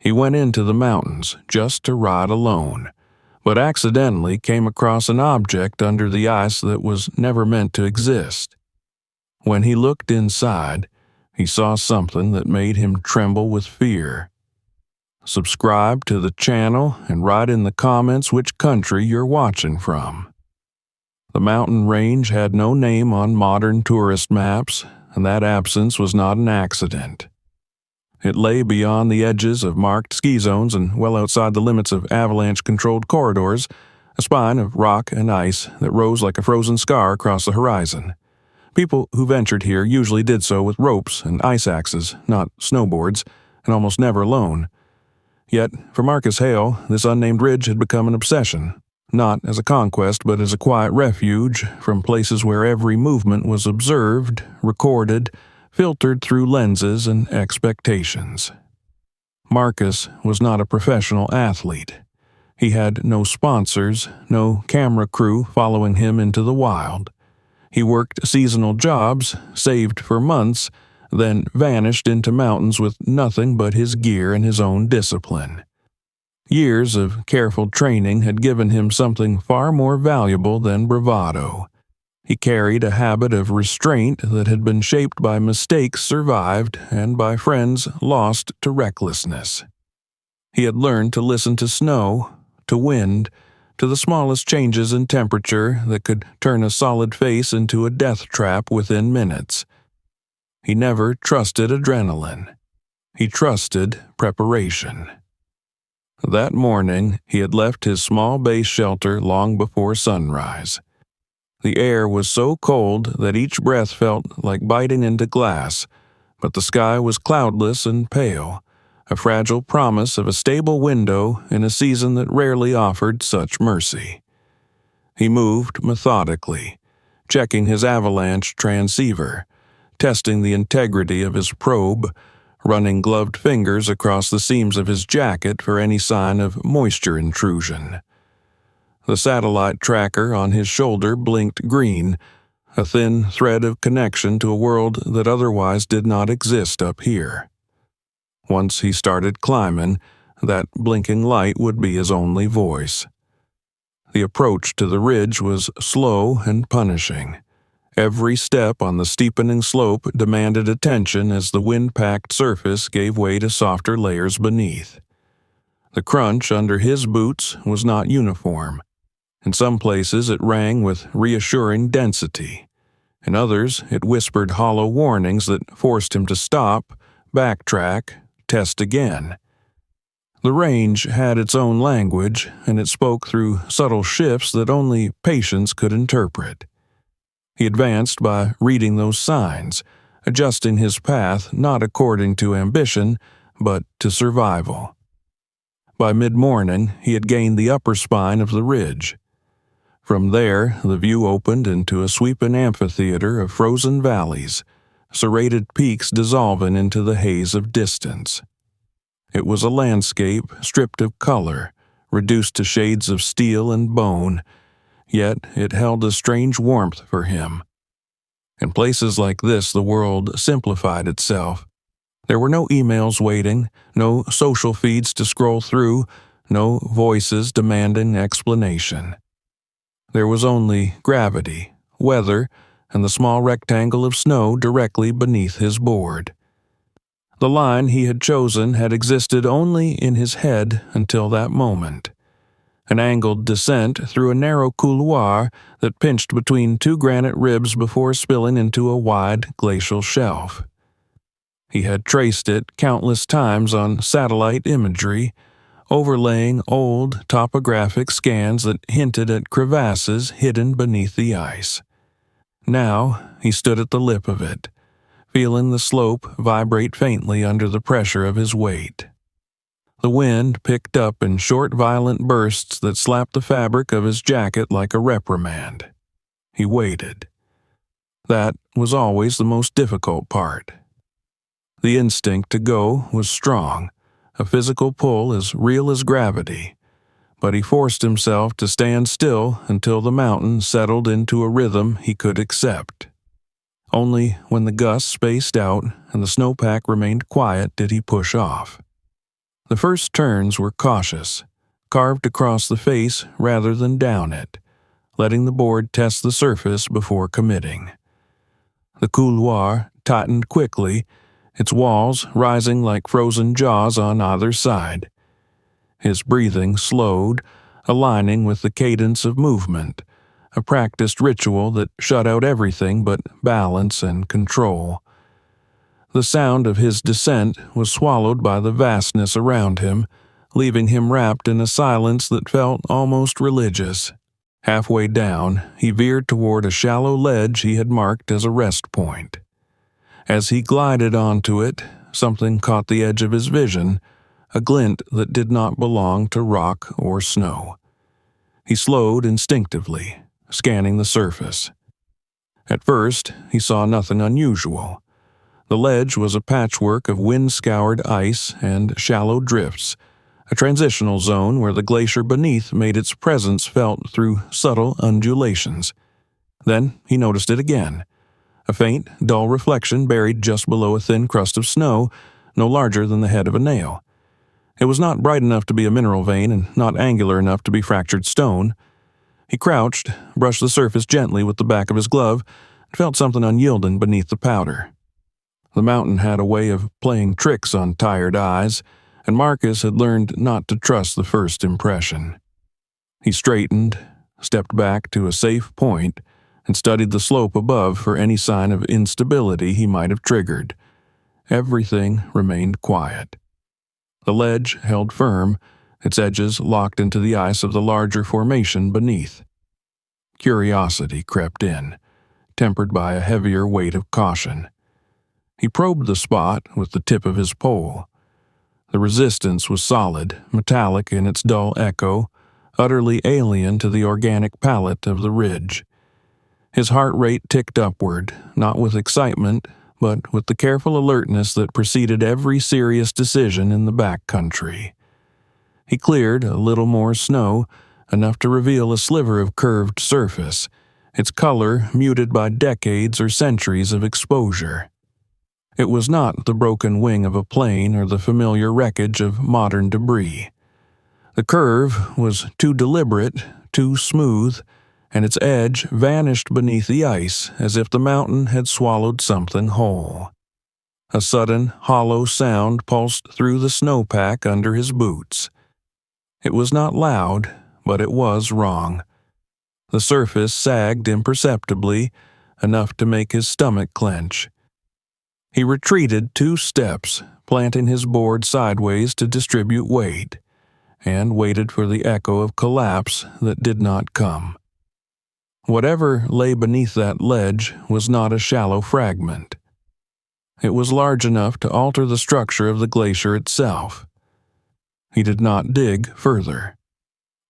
He went into the mountains just to ride alone, but accidentally came across an object under the ice that was never meant to exist. When he looked inside, he saw something that made him tremble with fear. Subscribe to the channel and write in the comments which country you're watching from. The mountain range had no name on modern tourist maps, and that absence was not an accident. It lay beyond the edges of marked ski zones and well outside the limits of avalanche-controlled corridors, a spine of rock and ice that rose like a frozen scar across the horizon. People who ventured here usually did so with ropes and ice axes, not snowboards, and almost never alone. Yet, for Marcus Hale, this unnamed ridge had become an obsession, not as a conquest but as a quiet refuge from places where every movement was observed, recorded, filtered through lenses and expectations. Marcus was not a professional athlete. He had no sponsors, no camera crew following him into the wild. He worked seasonal jobs, saved for months, then vanished into mountains with nothing but his gear and his own discipline. Years of careful training had given him something far more valuable than bravado. He carried a habit of restraint that had been shaped by mistakes survived and by friends lost to recklessness. He had learned to listen to snow, to wind, to the smallest changes in temperature that could turn a solid face into a death trap within minutes. He never trusted adrenaline. He trusted preparation. That morning, he had left his small base shelter long before sunrise. The air was so cold that each breath felt like biting into glass, but the sky was cloudless and pale, a fragile promise of a stable window in a season that rarely offered such mercy. He moved methodically, checking his avalanche transceiver, testing the integrity of his probe, running gloved fingers across the seams of his jacket for any sign of moisture intrusion. The satellite tracker on his shoulder blinked green, a thin thread of connection to a world that otherwise did not exist up here. Once he started climbing, that blinking light would be his only voice. The approach to the ridge was slow and punishing. Every step on the steepening slope demanded attention as the wind-packed surface gave way to softer layers beneath. The crunch under his boots was not uniform. In some places it rang with reassuring density. In others it whispered hollow warnings that forced him to stop, backtrack, test again. The range had its own language, and it spoke through subtle shifts that only patience could interpret. He advanced by reading those signs, adjusting his path not according to ambition, but to survival. By mid-morning, he had gained the upper spine of the ridge. From there, the view opened into a sweeping amphitheater of frozen valleys, serrated peaks dissolving into the haze of distance. It was a landscape stripped of color, reduced to shades of steel and bone, yet it held a strange warmth for him. In places like this, the world simplified itself. There were no emails waiting, no social feeds to scroll through, no voices demanding explanation. There was only gravity, weather, and the small rectangle of snow directly beneath his board. The line he had chosen had existed only in his head until that moment. An angled descent through a narrow couloir that pinched between two granite ribs before spilling into a wide glacial shelf. He had traced it countless times on satellite imagery, overlaying old topographic scans that hinted at crevasses hidden beneath the ice. Now he stood at the lip of it, feeling the slope vibrate faintly under the pressure of his weight. The wind picked up in short, violent bursts that slapped the fabric of his jacket like a reprimand. He waited. That was always the most difficult part. The instinct to go was strong, a physical pull as real as gravity, but he forced himself to stand still until the mountain settled into a rhythm he could accept. Only when the gusts spaced out and the snowpack remained quiet did he push off. The first turns were cautious, carved across the face rather than down it, letting the board test the surface before committing. The couloir tightened quickly, its walls rising like frozen jaws on either side. His breathing slowed, aligning with the cadence of movement, a practiced ritual that shut out everything but balance and control. The sound of his descent was swallowed by the vastness around him, leaving him wrapped in a silence that felt almost religious. Halfway down, he veered toward a shallow ledge he had marked as a rest point. As he glided onto it, something caught the edge of his vision, a glint that did not belong to rock or snow. He slowed instinctively, scanning the surface. At first, he saw nothing unusual. The ledge was a patchwork of wind-scoured ice and shallow drifts, a transitional zone where the glacier beneath made its presence felt through subtle undulations. Then he noticed it again, a faint, dull reflection buried just below a thin crust of snow, no larger than the head of a nail. It was not bright enough to be a mineral vein and not angular enough to be fractured stone. He crouched, brushed the surface gently with the back of his glove, and felt something unyielding beneath the powder. The mountain had a way of playing tricks on tired eyes, and Marcus had learned not to trust the first impression. He straightened, stepped back to a safe point, and studied the slope above for any sign of instability he might have triggered. Everything remained quiet. The ledge held firm, its edges locked into the ice of the larger formation beneath. Curiosity crept in, tempered by a heavier weight of caution. He probed the spot with the tip of his pole. The resistance was solid, metallic in its dull echo, utterly alien to the organic palette of the ridge. His heart rate ticked upward, not with excitement, but with the careful alertness that preceded every serious decision in the back country. He cleared a little more snow, enough to reveal a sliver of curved surface, its color muted by decades or centuries of exposure. It was not the broken wing of a plane or the familiar wreckage of modern debris. The curve was too deliberate, too smooth, and its edge vanished beneath the ice as if the mountain had swallowed something whole. A sudden, hollow sound pulsed through the snowpack under his boots. It was not loud, but it was wrong. The surface sagged imperceptibly, enough to make his stomach clench. He retreated 2 steps, planting his board sideways to distribute weight, and waited for the echo of collapse that did not come. Whatever lay beneath that ledge was not a shallow fragment. It was large enough to alter the structure of the glacier itself. He did not dig further.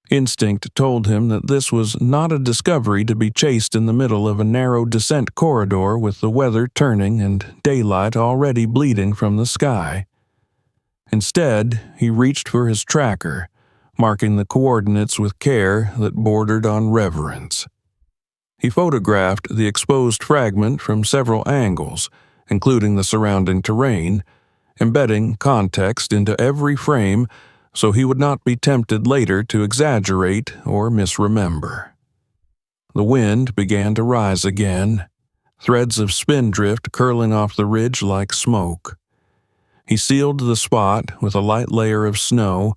Instinct told him that this was not a discovery to be chased in the middle of a narrow descent corridor with the weather turning and daylight already bleeding from the sky. Instead, he reached for his tracker, marking the coordinates with care that bordered on reverence. He photographed the exposed fragment from several angles, including the surrounding terrain, embedding context into every frame so he would not be tempted later to exaggerate or misremember. The wind began to rise again, threads of spindrift curling off the ridge like smoke. He sealed the spot with a light layer of snow,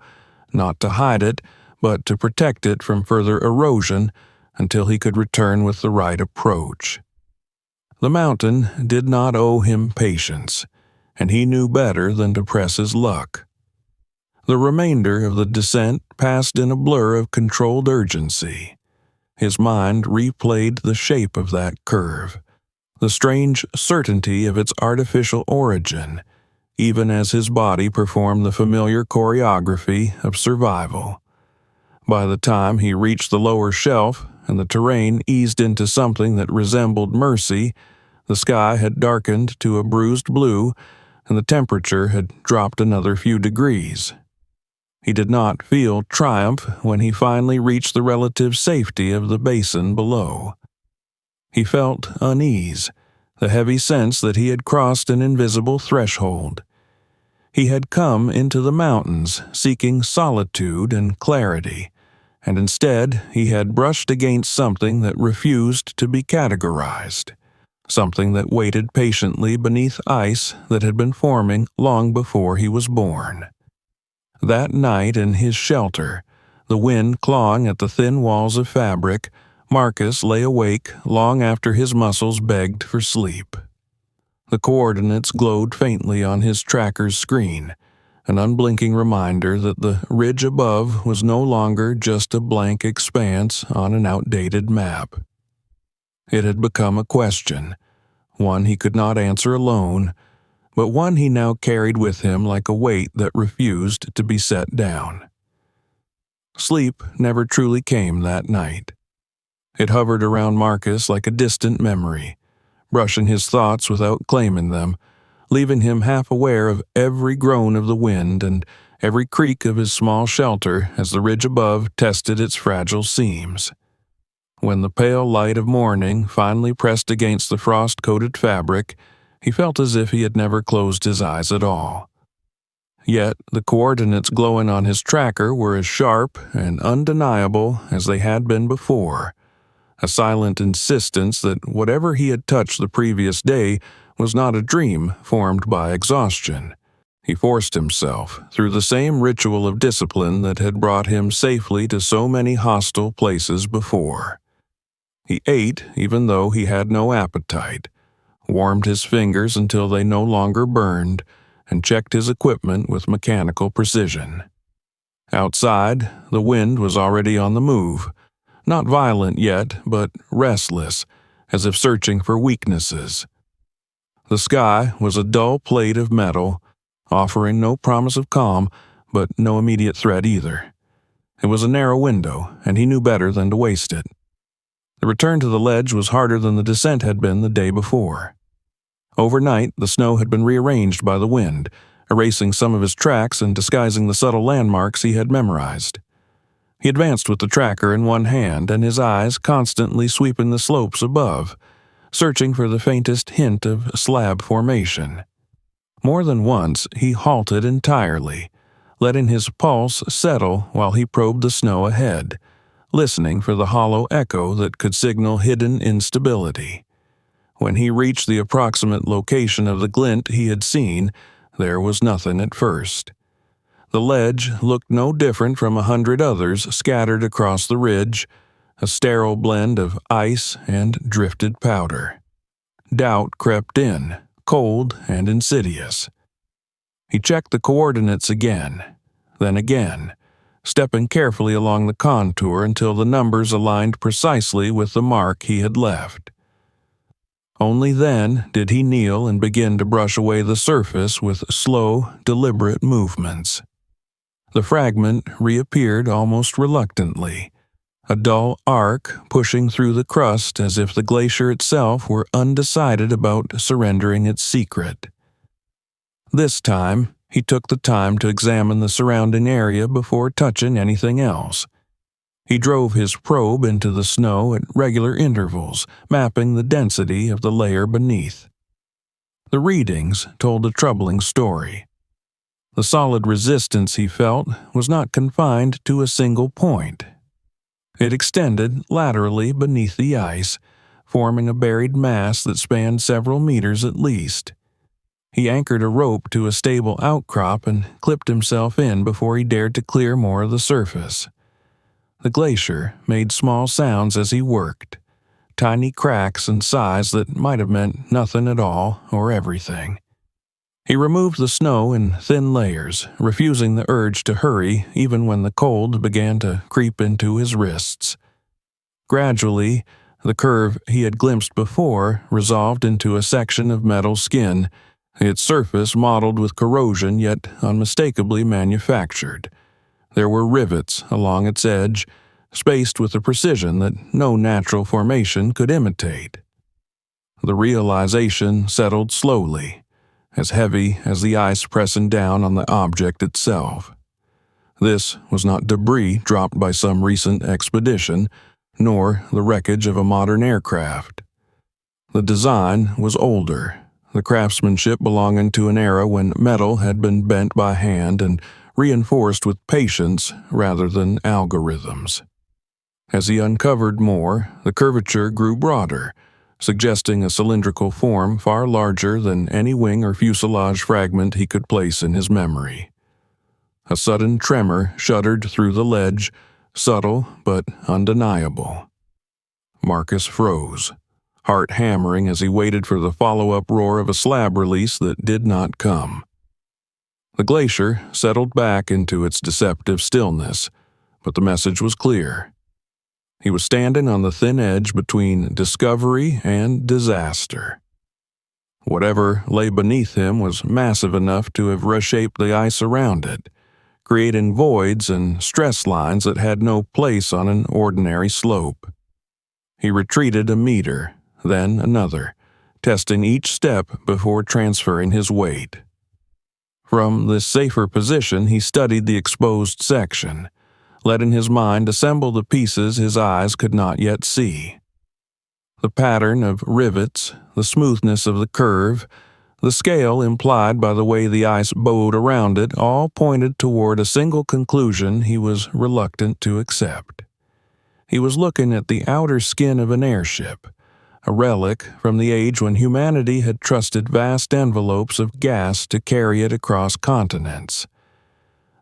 not to hide it, but to protect it from further erosion until he could return with the right approach. The mountain did not owe him patience, and he knew better than to press his luck. The remainder of the descent passed in a blur of controlled urgency. His mind replayed the shape of that curve, the strange certainty of its artificial origin, even as his body performed the familiar choreography of survival. By the time he reached the lower shelf and the terrain eased into something that resembled mercy, the sky had darkened to a bruised blue, and the temperature had dropped another few degrees. He did not feel triumph when he finally reached the relative safety of the basin below. He felt unease, the heavy sense that he had crossed an invisible threshold. He had come into the mountains seeking solitude and clarity, and instead he had brushed against something that refused to be categorized, something that waited patiently beneath ice that had been forming long before he was born. That night in his shelter, the wind clawing at the thin walls of fabric, Marcus lay awake long after his muscles begged for sleep. The coordinates glowed faintly on his tracker's screen, an unblinking reminder that the ridge above was no longer just a blank expanse on an outdated map. It had become a question, one he could not answer alone, but one he now carried with him like a weight that refused to be set down. Sleep never truly came that night. It hovered around Marcus like a distant memory, brushing his thoughts without claiming them, leaving him half aware of every groan of the wind and every creak of his small shelter as the ridge above tested its fragile seams. When the pale light of morning finally pressed against the frost-coated fabric, he felt as if he had never closed his eyes at all. Yet the coordinates glowing on his tracker were as sharp and undeniable as they had been before, a silent insistence that whatever he had touched the previous day was not a dream formed by exhaustion. He forced himself through the same ritual of discipline that had brought him safely to so many hostile places before. He ate even though he had no appetite, warmed his fingers until they no longer burned, and checked his equipment with mechanical precision. Outside, the wind was already on the move, not violent yet, but restless, as if searching for weaknesses. The sky was a dull plate of metal, offering no promise of calm, but no immediate threat either. It was a narrow window, and he knew better than to waste it. The return to the ledge was harder than the descent had been the day before. Overnight, the snow had been rearranged by the wind, erasing some of his tracks and disguising the subtle landmarks he had memorized. He advanced with the tracker in one hand and his eyes constantly sweeping the slopes above, searching for the faintest hint of slab formation. More than once, he halted entirely, letting his pulse settle while he probed the snow ahead, listening for the hollow echo that could signal hidden instability. When he reached the approximate location of the glint he had seen, there was nothing at first. The ledge looked no different from 100 others scattered across the ridge, a sterile blend of ice and drifted powder. Doubt crept in, cold and insidious. He checked the coordinates again, then again, stepping carefully along the contour until the numbers aligned precisely with the mark he had left. Only then did he kneel and begin to brush away the surface with slow, deliberate movements. The fragment reappeared almost reluctantly, a dull arc pushing through the crust as if the glacier itself were undecided about surrendering its secret. This time, he took the time to examine the surrounding area before touching anything else. He drove his probe into the snow at regular intervals, mapping the density of the layer beneath. The readings told a troubling story. The solid resistance he felt was not confined to a single point. It extended laterally beneath the ice, forming a buried mass that spanned several meters at least. He anchored a rope to a stable outcrop and clipped himself in before he dared to clear more of the surface. The glacier made small sounds as he worked, tiny cracks and sighs that might have meant nothing at all or everything. He removed the snow in thin layers, refusing the urge to hurry even when the cold began to creep into his wrists. Gradually, the curve he had glimpsed before resolved into a section of metal skin, its surface mottled with corrosion yet unmistakably manufactured. There were rivets along its edge, spaced with a precision that no natural formation could imitate. The realization settled slowly, as heavy as the ice pressing down on the object itself. This was not debris dropped by some recent expedition, nor the wreckage of a modern aircraft. The design was older, the craftsmanship belonging to an era when metal had been bent by hand and reinforced with patience rather than algorithms. As he uncovered more, the curvature grew broader, suggesting a cylindrical form far larger than any wing or fuselage fragment he could place in his memory. A sudden tremor shuddered through the ledge, subtle but undeniable. Marcus froze, heart hammering as he waited for the follow-up roar of a slab release that did not come. The glacier settled back into its deceptive stillness, but the message was clear. He was standing on the thin edge between discovery and disaster. Whatever lay beneath him was massive enough to have reshaped the ice around it, creating voids and stress lines that had no place on an ordinary slope. He retreated a meter, then another, testing each step before transferring his weight. From this safer position, he studied the exposed section, letting his mind assemble the pieces his eyes could not yet see. The pattern of rivets, the smoothness of the curve, the scale implied by the way the ice bowed around it all pointed toward a single conclusion he was reluctant to accept. He was looking at the outer skin of an airship, a relic from the age when humanity had trusted vast envelopes of gas to carry it across continents.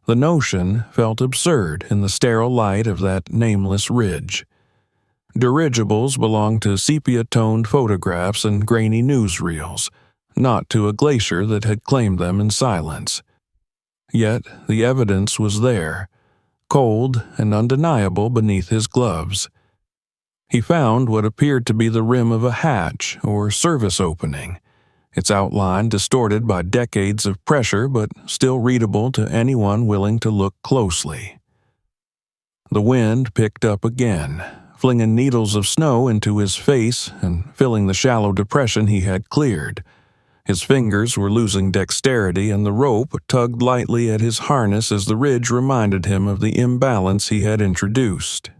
The notion felt absurd in the sterile light of that nameless ridge. Dirigibles belonged to sepia-toned photographs and grainy newsreels, not to a glacier that had claimed them in silence. Yet the evidence was there, cold and undeniable beneath his gloves. He found what appeared to be the rim of a hatch or service opening, its outline distorted by decades of pressure but still readable to anyone willing to look closely. The wind picked up again, flinging needles of snow into his face and filling the shallow depression he had cleared. His fingers were losing dexterity and the rope tugged lightly at his harness as the ridge reminded him of the imbalance he had introduced.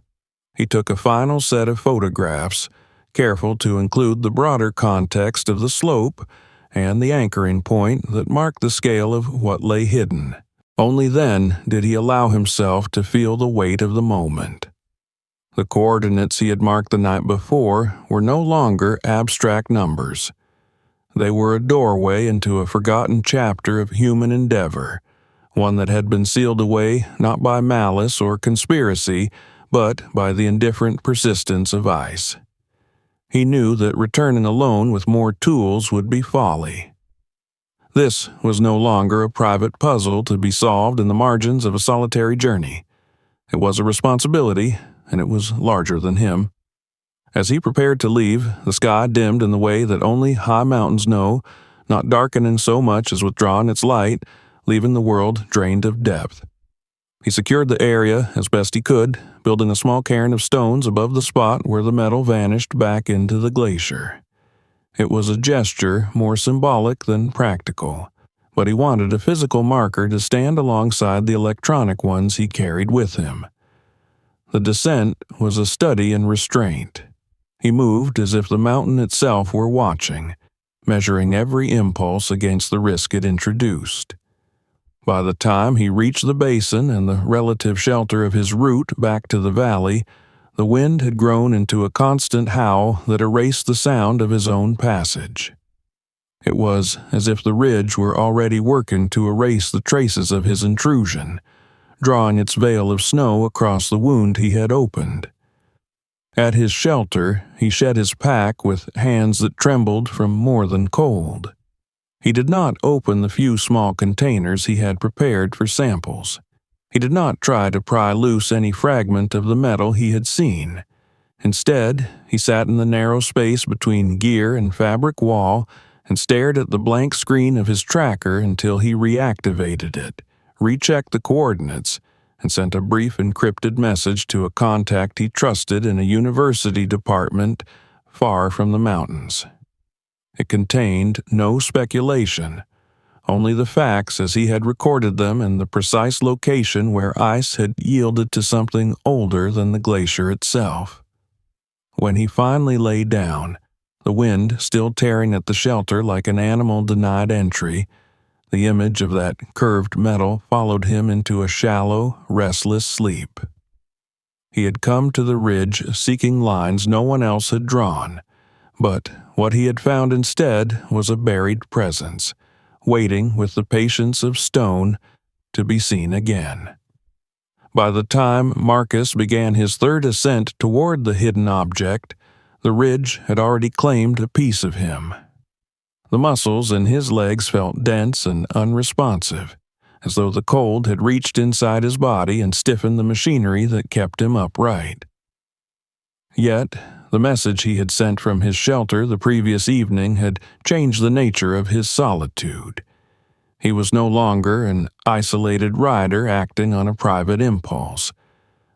He took a final set of photographs, careful to include the broader context of the slope and the anchoring point that marked the scale of what lay hidden. Only then did he allow himself to feel the weight of the moment. The coordinates he had marked the night before were no longer abstract numbers. They were a doorway into a forgotten chapter of human endeavor, one that had been sealed away not by malice or conspiracy, but by the indifferent persistence of ice. He knew that returning alone with more tools would be folly. This was no longer a private puzzle to be solved in the margins of a solitary journey. It was a responsibility, and it was larger than him. As he prepared to leave, the sky dimmed in the way that only high mountains know, not darkening so much as withdrawing its light, leaving the world drained of depth. He secured the area as best he could, building a small cairn of stones above the spot where the metal vanished back into the glacier. It was a gesture more symbolic than practical, but he wanted a physical marker to stand alongside the electronic ones he carried with him. The descent was a study in restraint. He moved as if the mountain itself were watching, measuring every impulse against the risk it introduced. By the time he reached the basin and the relative shelter of his route back to the valley, the wind had grown into a constant howl that erased the sound of his own passage. It was as if the ridge were already working to erase the traces of his intrusion, drawing its veil of snow across the wound he had opened. At his shelter, he shed his pack with hands that trembled from more than cold. He did not open the few small containers he had prepared for samples. He did not try to pry loose any fragment of the metal he had seen. Instead, he sat in the narrow space between gear and fabric wall and stared at the blank screen of his tracker until he reactivated it, rechecked the coordinates, and sent a brief encrypted message to a contact he trusted in a university department far from the mountains. It contained no speculation, only the facts as he had recorded them and the precise location where ice had yielded to something older than the glacier itself. When he finally lay down, The wind still tearing at the shelter like an animal denied entry. The image of that curved metal followed him into a shallow, restless sleep. He had come to the ridge seeking lines no one else had drawn, but what he had found instead was a buried presence, waiting with the patience of stone to be seen again. By the time Marcus began his third ascent toward the hidden object, the ridge had already claimed a piece of him. The muscles in his legs felt dense and unresponsive, as though the cold had reached inside his body and stiffened the machinery that kept him upright. Yet, the message he had sent from his shelter the previous evening had changed the nature of his solitude. He was no longer an isolated rider acting on a private impulse.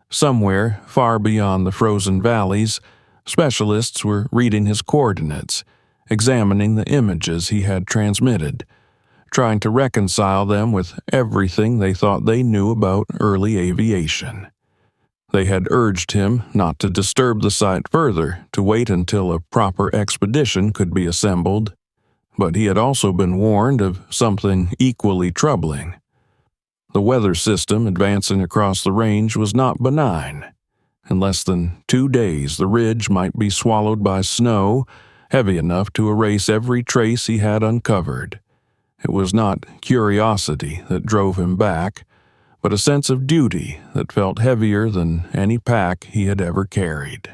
Somewhere, far beyond the frozen valleys, specialists were reading his coordinates, examining the images he had transmitted, trying to reconcile them with everything they thought they knew about early aviation. They had urged him not to disturb the site further, to wait until a proper expedition could be assembled, but he had also been warned of something equally troubling. The weather system advancing across the range was not benign. In less than 2 days, the ridge might be swallowed by snow, heavy enough to erase every trace he had uncovered. It was not curiosity that drove him back, but a sense of duty that felt heavier than any pack he had ever carried.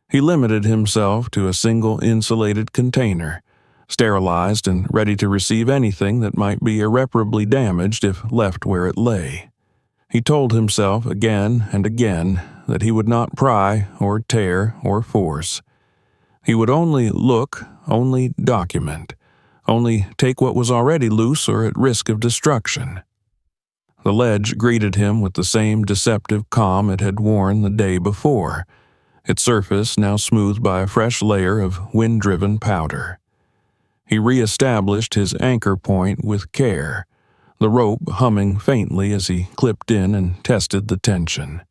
He limited himself to a single insulated container, sterilized and ready to receive anything that might be irreparably damaged if left where it lay. He told himself again and again that he would not pry or tear or force. He would only look, only document, only take what was already loose or at risk of destruction. The ledge greeted him with the same deceptive calm it had worn the day before, its surface now smoothed by a fresh layer of wind-driven powder. He re-established his anchor point with care, the rope humming faintly as he clipped in and tested the tension.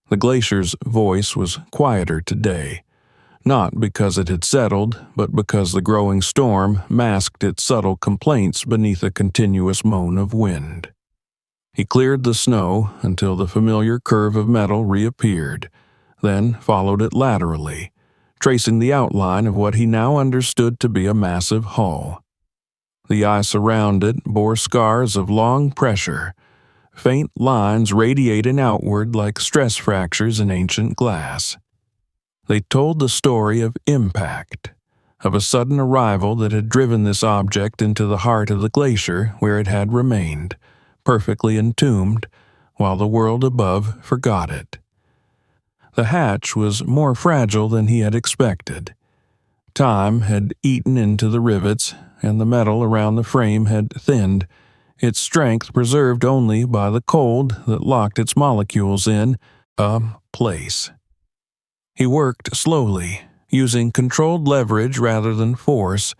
The glacier's voice was quieter today, not because it had settled, but because the growing storm masked its subtle complaints beneath a continuous moan of wind. He cleared the snow until the familiar curve of metal reappeared, then followed it laterally, tracing the outline of what he now understood to be a massive hull. The ice around it bore scars of long pressure, faint lines radiating outward like stress fractures in ancient glass. They told the story of impact, of a sudden arrival that had driven this object into the heart of the glacier where it had remained, perfectly entombed, while the world above forgot it. The hatch was more fragile than he had expected. Time had eaten into the rivets, and the metal around the frame had thinned, its strength preserved only by the cold that locked its molecules in a place. He worked slowly, using controlled leverage rather than force,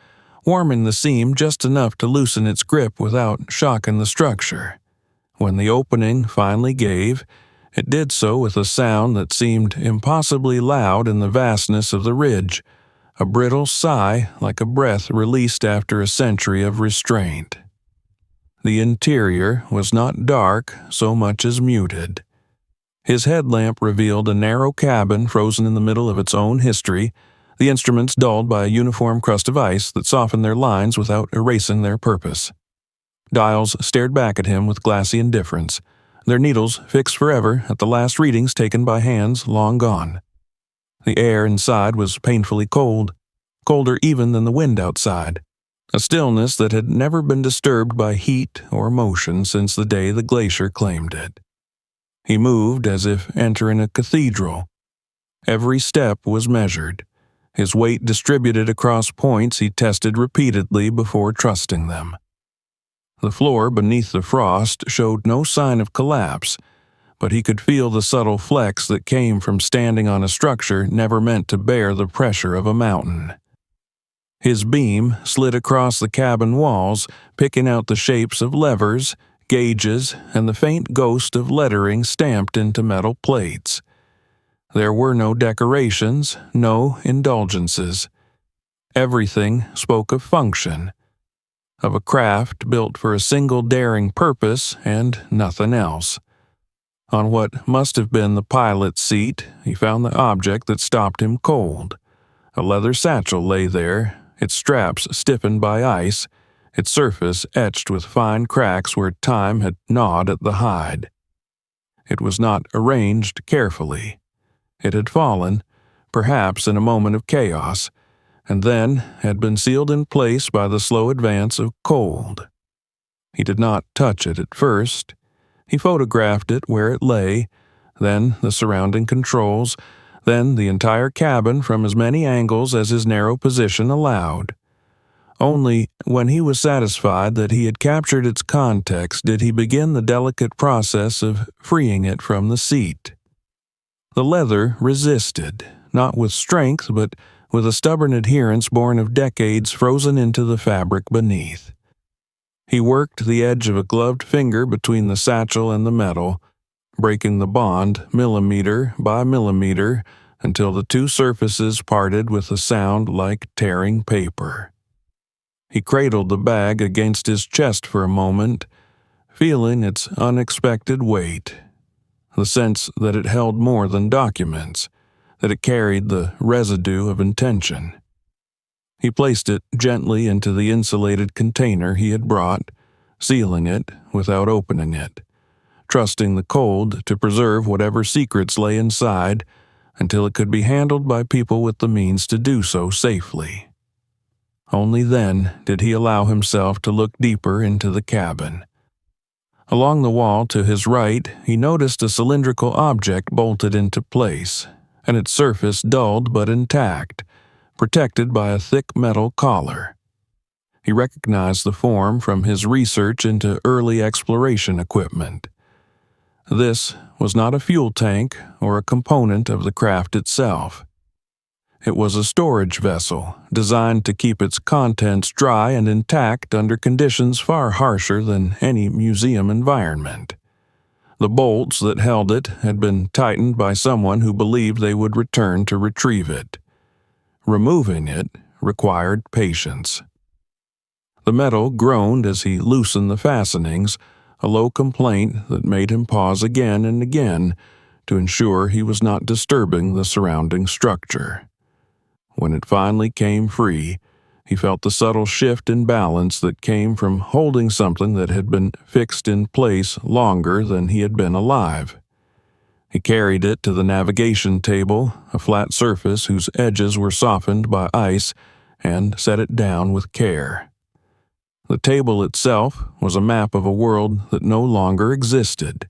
warming the seam just enough to loosen its grip without shocking the structure. When the opening finally gave, it did so with a sound that seemed impossibly loud in the vastness of the ridge, a brittle sigh like a breath released after a century of restraint. The interior was not dark so much as muted. His headlamp revealed a narrow cabin frozen in the middle of its own history, the instruments dulled by a uniform crust of ice that softened their lines without erasing their purpose. Dials stared back at him with glassy indifference, their needles fixed forever at the last readings taken by hands long gone. The air inside was painfully cold, colder even than the wind outside, a stillness that had never been disturbed by heat or motion since the day the glacier claimed it. He moved as if entering a cathedral. Every step was measured, his weight distributed across points he tested repeatedly before trusting them. The floor beneath the frost showed no sign of collapse, but he could feel the subtle flex that came from standing on a structure never meant to bear the pressure of a mountain. His beam slid across the cabin walls, picking out the shapes of levers, gauges, and the faint ghost of lettering stamped into metal plates. There were no decorations, no indulgences. Everything spoke of function, of a craft built for a single daring purpose and nothing else. On what must have been the pilot's seat, he found the object that stopped him cold. A leather satchel lay there, its straps stiffened by ice, its surface etched with fine cracks where time had gnawed at the hide. It was not arranged carefully. It had fallen, perhaps in a moment of chaos, and then had been sealed in place by the slow advance of cold. He did not touch it at first. He photographed it where it lay, then the surrounding controls, then the entire cabin from as many angles as his narrow position allowed. Only when he was satisfied that he had captured its context did he begin the delicate process of freeing it from the seat. The leather resisted, not with strength, but with a stubborn adherence born of decades frozen into the fabric beneath. He worked the edge of a gloved finger between the satchel and the metal, breaking the bond millimeter by millimeter until the two surfaces parted with a sound like tearing paper. He cradled the bag against his chest for a moment, feeling its unexpected weight, the sense that it held more than documents, that it carried the residue of intention. He placed it gently into the insulated container he had brought, sealing it without opening it, trusting the cold to preserve whatever secrets lay inside until it could be handled by people with the means to do so safely. Only then did he allow himself to look deeper into the cabin. Along the wall to his right, he noticed a cylindrical object bolted into place, and its surface dulled but intact, protected by a thick metal collar. He recognized the form from his research into early exploration equipment. This was not a fuel tank or a component of the craft itself. It was a storage vessel designed to keep its contents dry and intact under conditions far harsher than any museum environment. The bolts that held it had been tightened by someone who believed they would return to retrieve it. Removing it required patience. The metal groaned as he loosened the fastenings, a low complaint that made him pause again and again to ensure he was not disturbing the surrounding structure. When it finally came free, he felt the subtle shift in balance that came from holding something that had been fixed in place longer than he had been alive. He carried it to the navigation table, a flat surface whose edges were softened by ice, and set it down with care. The table itself was a map of a world that no longer existed.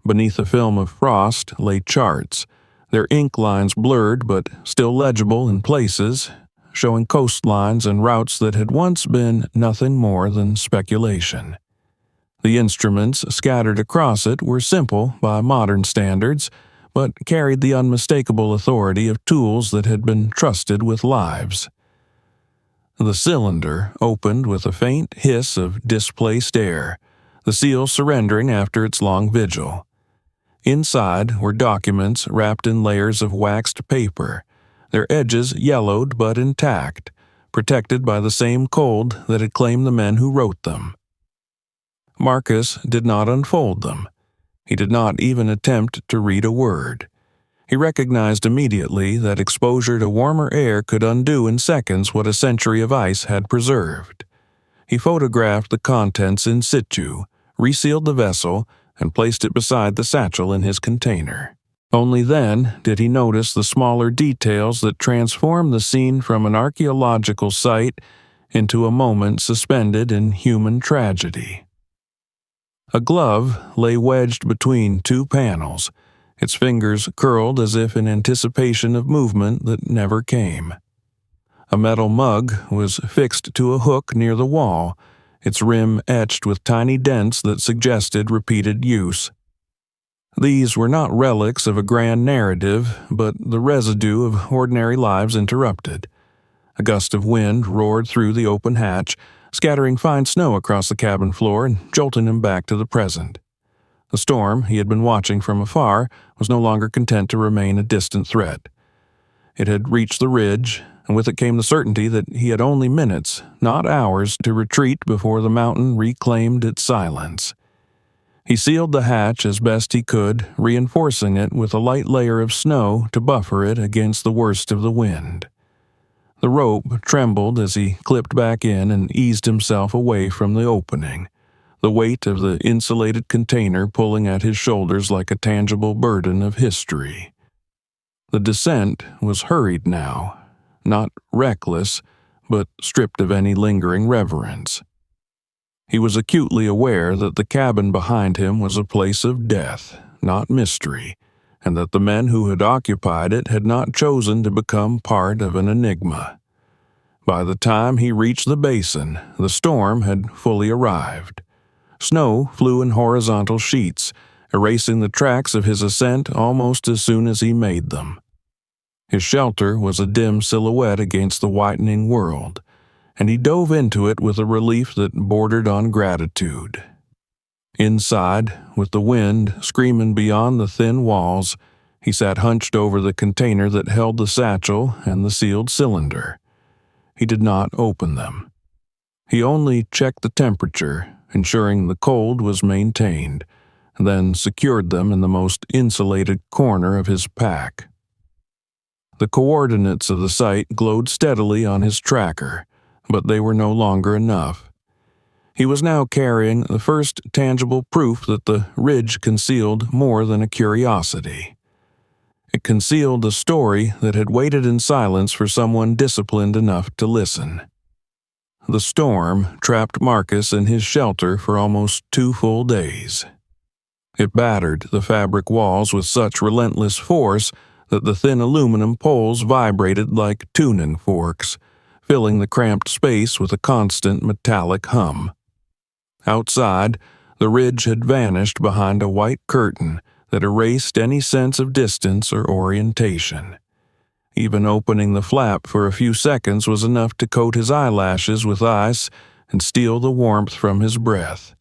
Beneath a film of frost lay charts, their ink lines blurred but still legible in places, showing coastlines and routes that had once been nothing more than speculation. The instruments scattered across it were simple by modern standards, but carried the unmistakable authority of tools that had been trusted with lives. The cylinder opened with a faint hiss of displaced air, the seal surrendering after its long vigil. Inside were documents wrapped in layers of waxed paper, their edges yellowed but intact, protected by the same cold that had claimed the men who wrote them. Marcus did not unfold them. He did not even attempt to read a word. He recognized immediately that exposure to warmer air could undo in seconds what a century of ice had preserved. He photographed the contents in situ, resealed the vessel, and placed it beside the satchel in his container. Only then did he notice the smaller details that transformed the scene from an archaeological site into a moment suspended in human tragedy. A glove lay wedged between two panels, its fingers curled as if in anticipation of movement that never came. A metal mug was fixed to a hook near the wall, its rim etched with tiny dents that suggested repeated use. These were not relics of a grand narrative, but the residue of ordinary lives interrupted. A gust of wind roared through the open hatch, scattering fine snow across the cabin floor and jolting him back to the present. The storm he had been watching from afar was no longer content to remain a distant threat. It had reached the ridge, and with it came the certainty that he had only minutes, not hours, to retreat before the mountain reclaimed its silence. He sealed the hatch as best he could, reinforcing it with a light layer of snow to buffer it against the worst of the wind. The rope trembled as he clipped back in and eased himself away from the opening, the weight of the insulated container pulling at his shoulders like a tangible burden of history. The descent was hurried now, not reckless, but stripped of any lingering reverence. He was acutely aware that the cabin behind him was a place of death, not mystery, and that the men who had occupied it had not chosen to become part of an enigma. By the time he reached the basin, the storm had fully arrived. Snow flew in horizontal sheets, erasing the tracks of his ascent almost as soon as he made them. His shelter was a dim silhouette against the whitening world, and he dove into it with a relief that bordered on gratitude. Inside, with the wind screaming beyond the thin walls, he sat hunched over the container that held the satchel and the sealed cylinder. He did not open them. He only checked the temperature, ensuring the cold was maintained, and then secured them in the most insulated corner of his pack. The coordinates of the site glowed steadily on his tracker, but they were no longer enough. He was now carrying the first tangible proof that the ridge concealed more than a curiosity. It concealed a story that had waited in silence for someone disciplined enough to listen. The storm trapped Marcus in his shelter for almost 2 full days. It battered the fabric walls with such relentless force that the thin aluminum poles vibrated like tuning forks, filling the cramped space with a constant metallic hum. Outside, the ridge had vanished behind a white curtain that erased any sense of distance or orientation. Even opening the flap for a few seconds was enough to coat his eyelashes with ice and steal the warmth from his breath.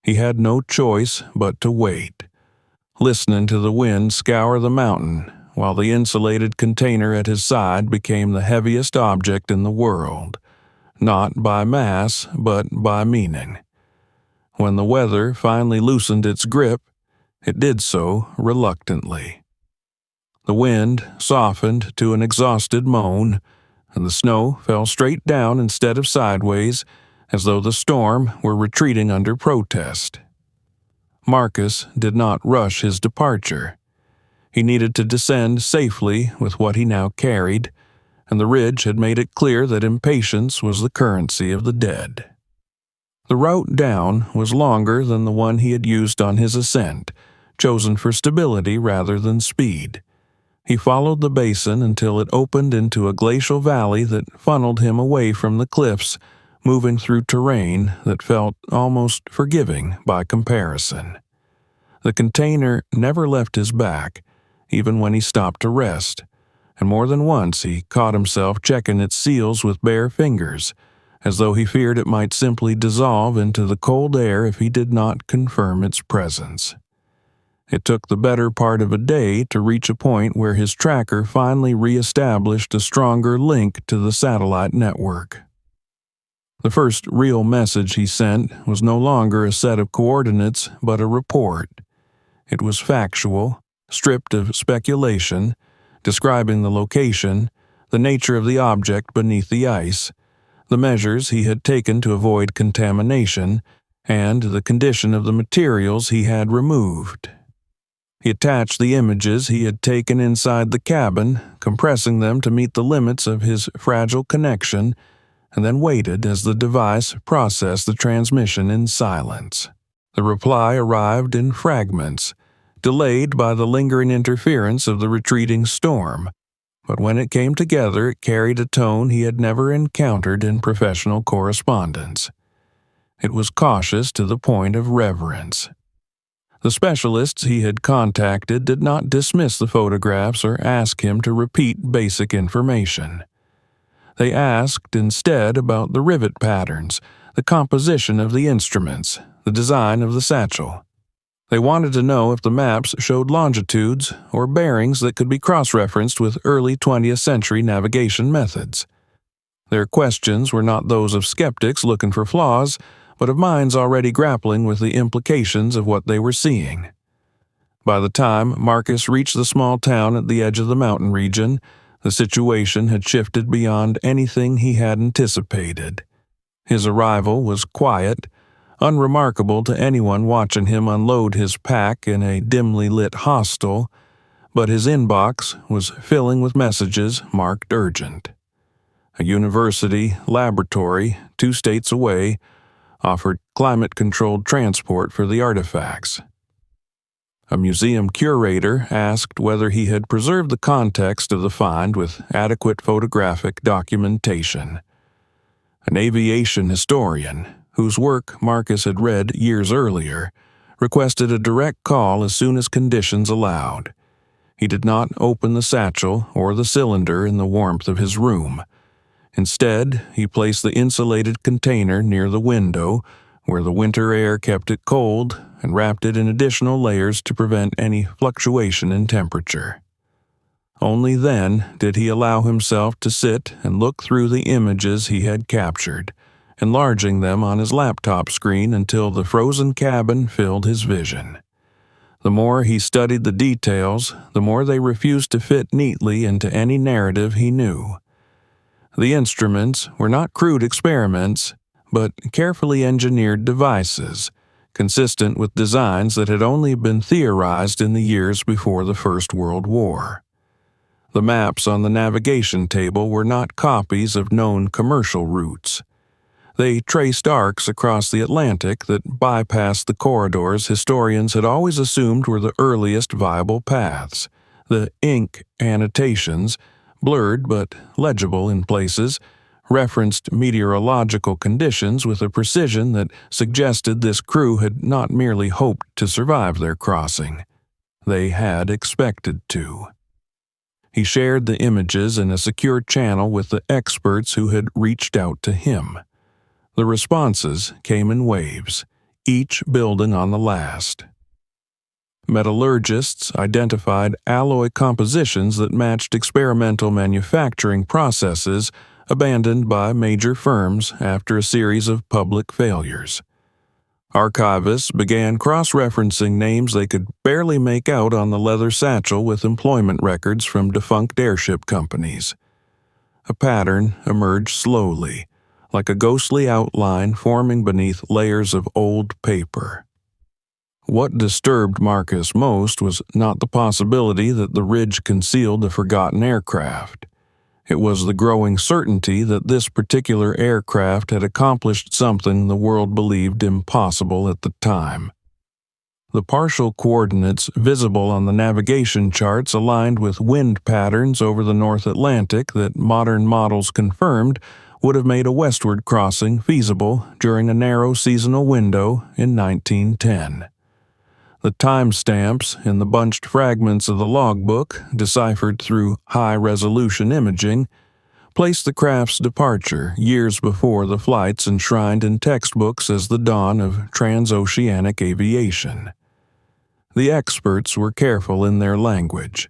He had no choice but to wait, listening to the wind scour the mountain, while the insulated container at his side became the heaviest object in the world, not by mass, but by meaning. When the weather finally loosened its grip, it did so reluctantly. The wind softened to an exhausted moan, and the snow fell straight down instead of sideways, as though the storm were retreating under protest. Marcus did not rush his departure. He needed to descend safely with what he now carried, and the ridge had made it clear that impatience was the currency of the dead. The route down was longer than the one he had used on his ascent, chosen for stability rather than speed. He followed the basin until it opened into a glacial valley that funneled him away from the cliffs, moving through terrain that felt almost forgiving by comparison. The container never left his back, even when he stopped to rest, and more than once he caught himself checking its seals with bare fingers, as though he feared it might simply dissolve into the cold air if he did not confirm its presence. It took the better part of a day to reach a point where his tracker finally re-established a stronger link to the satellite network. The first real message he sent was no longer a set of coordinates, but a report. It was factual, stripped of speculation, describing the location, the nature of the object beneath the ice, the measures he had taken to avoid contamination, and the condition of the materials he had removed. He attached the images he had taken inside the cabin, compressing them to meet the limits of his fragile connection, and then waited as the device processed the transmission in silence. The reply arrived in fragments, delayed by the lingering interference of the retreating storm, but when it came together it carried a tone he had never encountered in professional correspondence. It was cautious to the point of reverence. The specialists he had contacted did not dismiss the photographs or ask him to repeat basic information. They asked instead about the rivet patterns, the composition of the instruments, the design of the satchel. They wanted to know if the maps showed longitudes or bearings that could be cross-referenced with early 20th century navigation methods. Their questions were not those of skeptics looking for flaws, but of minds already grappling with the implications of what they were seeing. By the time Marcus reached the small town at the edge of the mountain region, the situation had shifted beyond anything he had anticipated. His arrival was quiet, unremarkable to anyone watching him unload his pack in a dimly lit hostel, but his inbox was filling with messages marked urgent. A university laboratory 2 states away offered climate-controlled transport for the artifacts. A museum curator asked whether he had preserved the context of the find with adequate photographic documentation. An aviation historian, whose work Marcus had read years earlier, requested a direct call as soon as conditions allowed. He did not open the satchel or the cylinder in the warmth of his room. Instead, he placed the insulated container near the window, where the winter air kept it cold, and wrapped it in additional layers to prevent any fluctuation in temperature. Only then did he allow himself to sit and look through the images he had captured, enlarging them on his laptop screen until the frozen cabin filled his vision. The more he studied the details, the more they refused to fit neatly into any narrative he knew. The instruments were not crude experiments, but carefully engineered devices, consistent with designs that had only been theorized in the years before the First World War. The maps on the navigation table were not copies of known commercial routes. They traced arcs across the Atlantic that bypassed the corridors historians had always assumed were the earliest viable paths. The ink annotations, blurred but legible in places, referenced meteorological conditions with a precision that suggested this crew had not merely hoped to survive their crossing. They had expected to. He shared the images in a secure channel with the experts who had reached out to him. The responses came in waves, each building on the last. Metallurgists identified alloy compositions that matched experimental manufacturing processes abandoned by major firms after a series of public failures. Archivists began cross-referencing names they could barely make out on the leather satchel with employment records from defunct airship companies. A pattern emerged slowly, like a ghostly outline forming beneath layers of old paper. What disturbed Marcus most was not the possibility that the ridge concealed a forgotten aircraft. It was the growing certainty that this particular aircraft had accomplished something the world believed impossible at the time. The partial coordinates visible on the navigation charts aligned with wind patterns over the North Atlantic that modern models confirmed would have made a westward crossing feasible during a narrow seasonal window in 1910. The timestamps in the bunched fragments of the logbook, deciphered through high-resolution imaging, placed the craft's departure years before the flights enshrined in textbooks as the dawn of transoceanic aviation. The experts were careful in their language.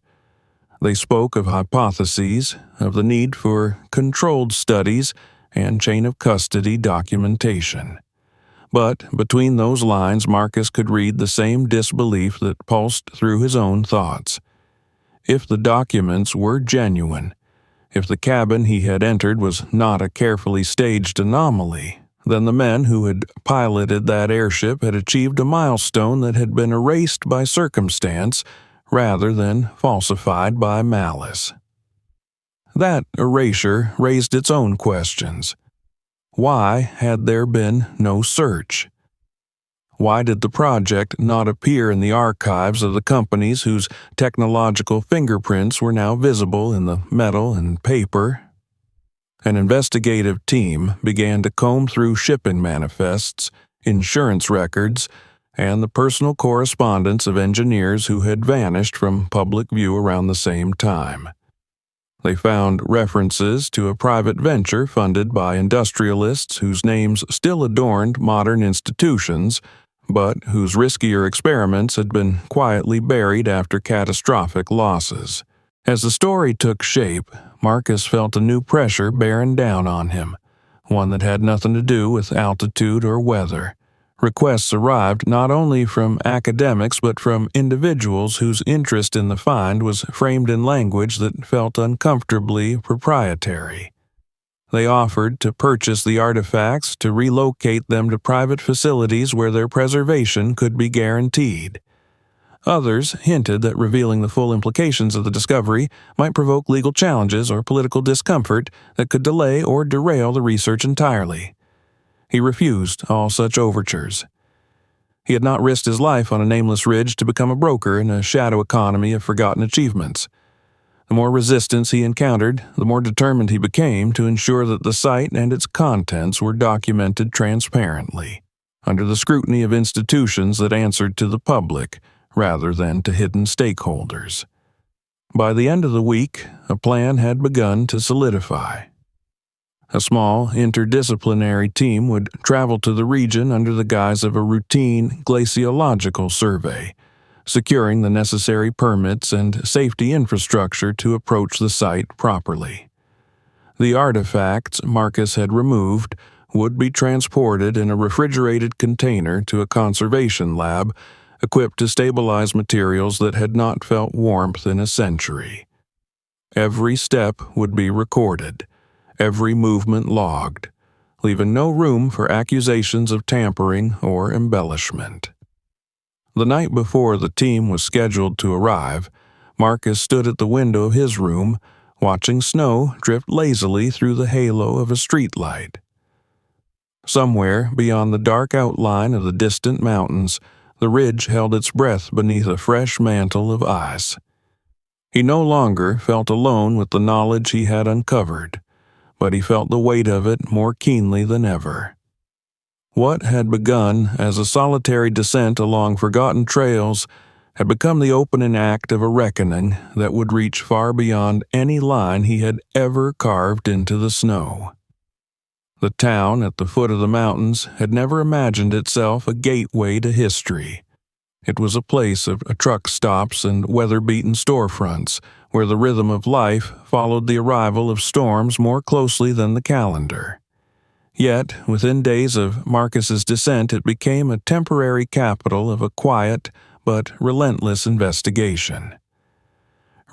They spoke of hypotheses, of the need for controlled studies and chain-of-custody documentation. But between those lines, Marcus could read the same disbelief that pulsed through his own thoughts. If the documents were genuine, if the cabin he had entered was not a carefully staged anomaly, then the men who had piloted that airship had achieved a milestone that had been erased by circumstance rather than falsified by malice. That erasure raised its own questions. Why had there been no search? Why did the project not appear in the archives of the companies whose technological fingerprints were now visible in the metal and paper? An investigative team began to comb through shipping manifests, insurance records, and the personal correspondence of engineers who had vanished from public view around the same time. They found references to a private venture funded by industrialists whose names still adorned modern institutions, but whose riskier experiments had been quietly buried after catastrophic losses. As the story took shape, Marcus felt a new pressure bearing down on him, one that had nothing to do with altitude or weather. Requests arrived not only from academics but from individuals whose interest in the find was framed in language that felt uncomfortably proprietary. They offered to purchase the artifacts to relocate them to private facilities where their preservation could be guaranteed. Others hinted that revealing the full implications of the discovery might provoke legal challenges or political discomfort that could delay or derail the research entirely. He refused all such overtures. He had not risked his life on a nameless ridge to become a broker in a shadow economy of forgotten achievements. The more resistance he encountered, the more determined he became to ensure that the site and its contents were documented transparently, under the scrutiny of institutions that answered to the public rather than to hidden stakeholders. By the end of the week, a plan had begun to solidify. A small, interdisciplinary team would travel to the region under the guise of a routine glaciological survey, securing the necessary permits and safety infrastructure to approach the site properly. The artifacts Marcus had removed would be transported in a refrigerated container to a conservation lab equipped to stabilize materials that had not felt warmth in a century. Every step would be recorded, every movement logged, leaving no room for accusations of tampering or embellishment. The night before the team was scheduled to arrive, Marcus stood at the window of his room, watching snow drift lazily through the halo of a streetlight. Somewhere beyond the dark outline of the distant mountains, the ridge held its breath beneath a fresh mantle of ice. He no longer felt alone with the knowledge he had uncovered, but he felt the weight of it more keenly than ever. What had begun as a solitary descent along forgotten trails had become the opening act of a reckoning that would reach far beyond any line he had ever carved into the snow. The town at the foot of the mountains had never imagined itself a gateway to history. It was a place of truck stops and weather-beaten storefronts, where the rhythm of life followed the arrival of storms more closely than the calendar. Yet, within days of Marcus's descent, it became a temporary capital of a quiet but relentless investigation.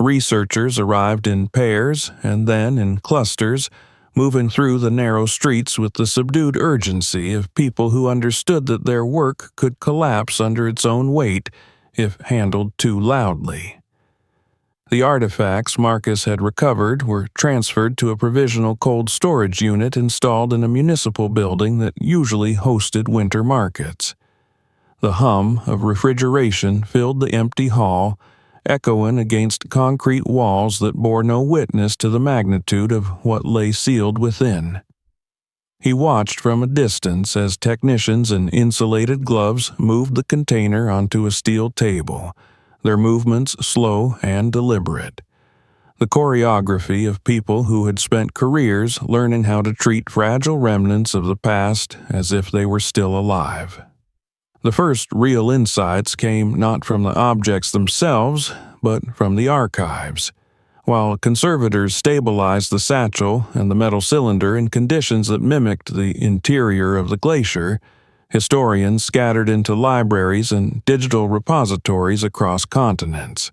Researchers arrived in pairs and then in clusters, moving through the narrow streets with the subdued urgency of people who understood that their work could collapse under its own weight if handled too loudly. The artifacts Marcus had recovered were transferred to a provisional cold storage unit installed in a municipal building that usually hosted winter markets. The hum of refrigeration filled the empty hall, echoing against concrete walls that bore no witness to the magnitude of what lay sealed within. He watched from a distance as technicians in insulated gloves moved the container onto a steel table, their movements slow and deliberate. The choreography of people who had spent careers learning how to treat fragile remnants of the past as if they were still alive. The first real insights came not from the objects themselves, but from the archives. While conservators stabilized the satchel and the metal cylinder in conditions that mimicked the interior of the glacier, historians scattered into libraries and digital repositories across continents.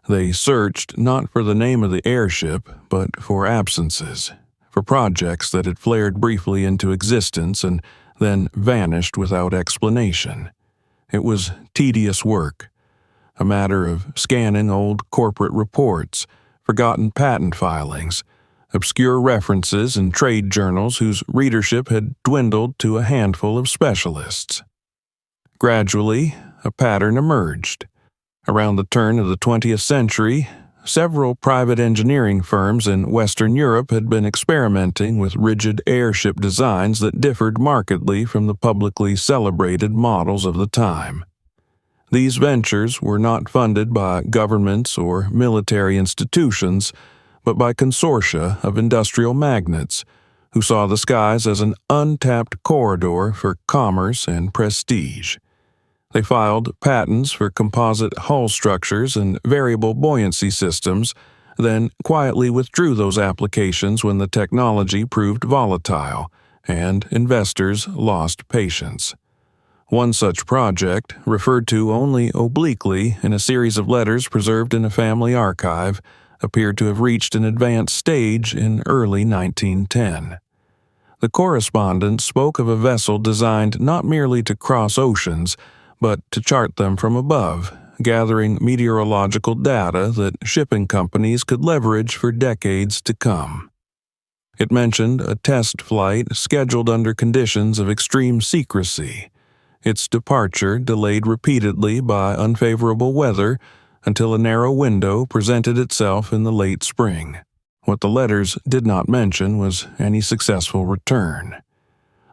They searched not for the name of the airship, but for absences, for projects that had flared briefly into existence and then vanished without explanation. It was tedious work, a matter of scanning old corporate reports, forgotten patent filings, obscure references in trade journals whose readership had dwindled to a handful of specialists. Gradually, a pattern emerged. Around the turn of the 20th century, several private engineering firms in Western Europe had been experimenting with rigid airship designs that differed markedly from the publicly celebrated models of the time. These ventures were not funded by governments or military institutions, but by consortia of industrial magnates who saw the skies as an untapped corridor for commerce and prestige. They filed patents for composite hull structures and variable buoyancy systems, then quietly withdrew those applications when the technology proved volatile and investors lost patience. One such project, referred to only obliquely in a series of letters preserved in a family archive, appeared to have reached an advanced stage in early 1910. The correspondence spoke of a vessel designed not merely to cross oceans, but to chart them from above, gathering meteorological data that shipping companies could leverage for decades to come. It mentioned a test flight scheduled under conditions of extreme secrecy, its departure delayed repeatedly by unfavorable weather until a narrow window presented itself in the late spring. What the letters did not mention was any successful return.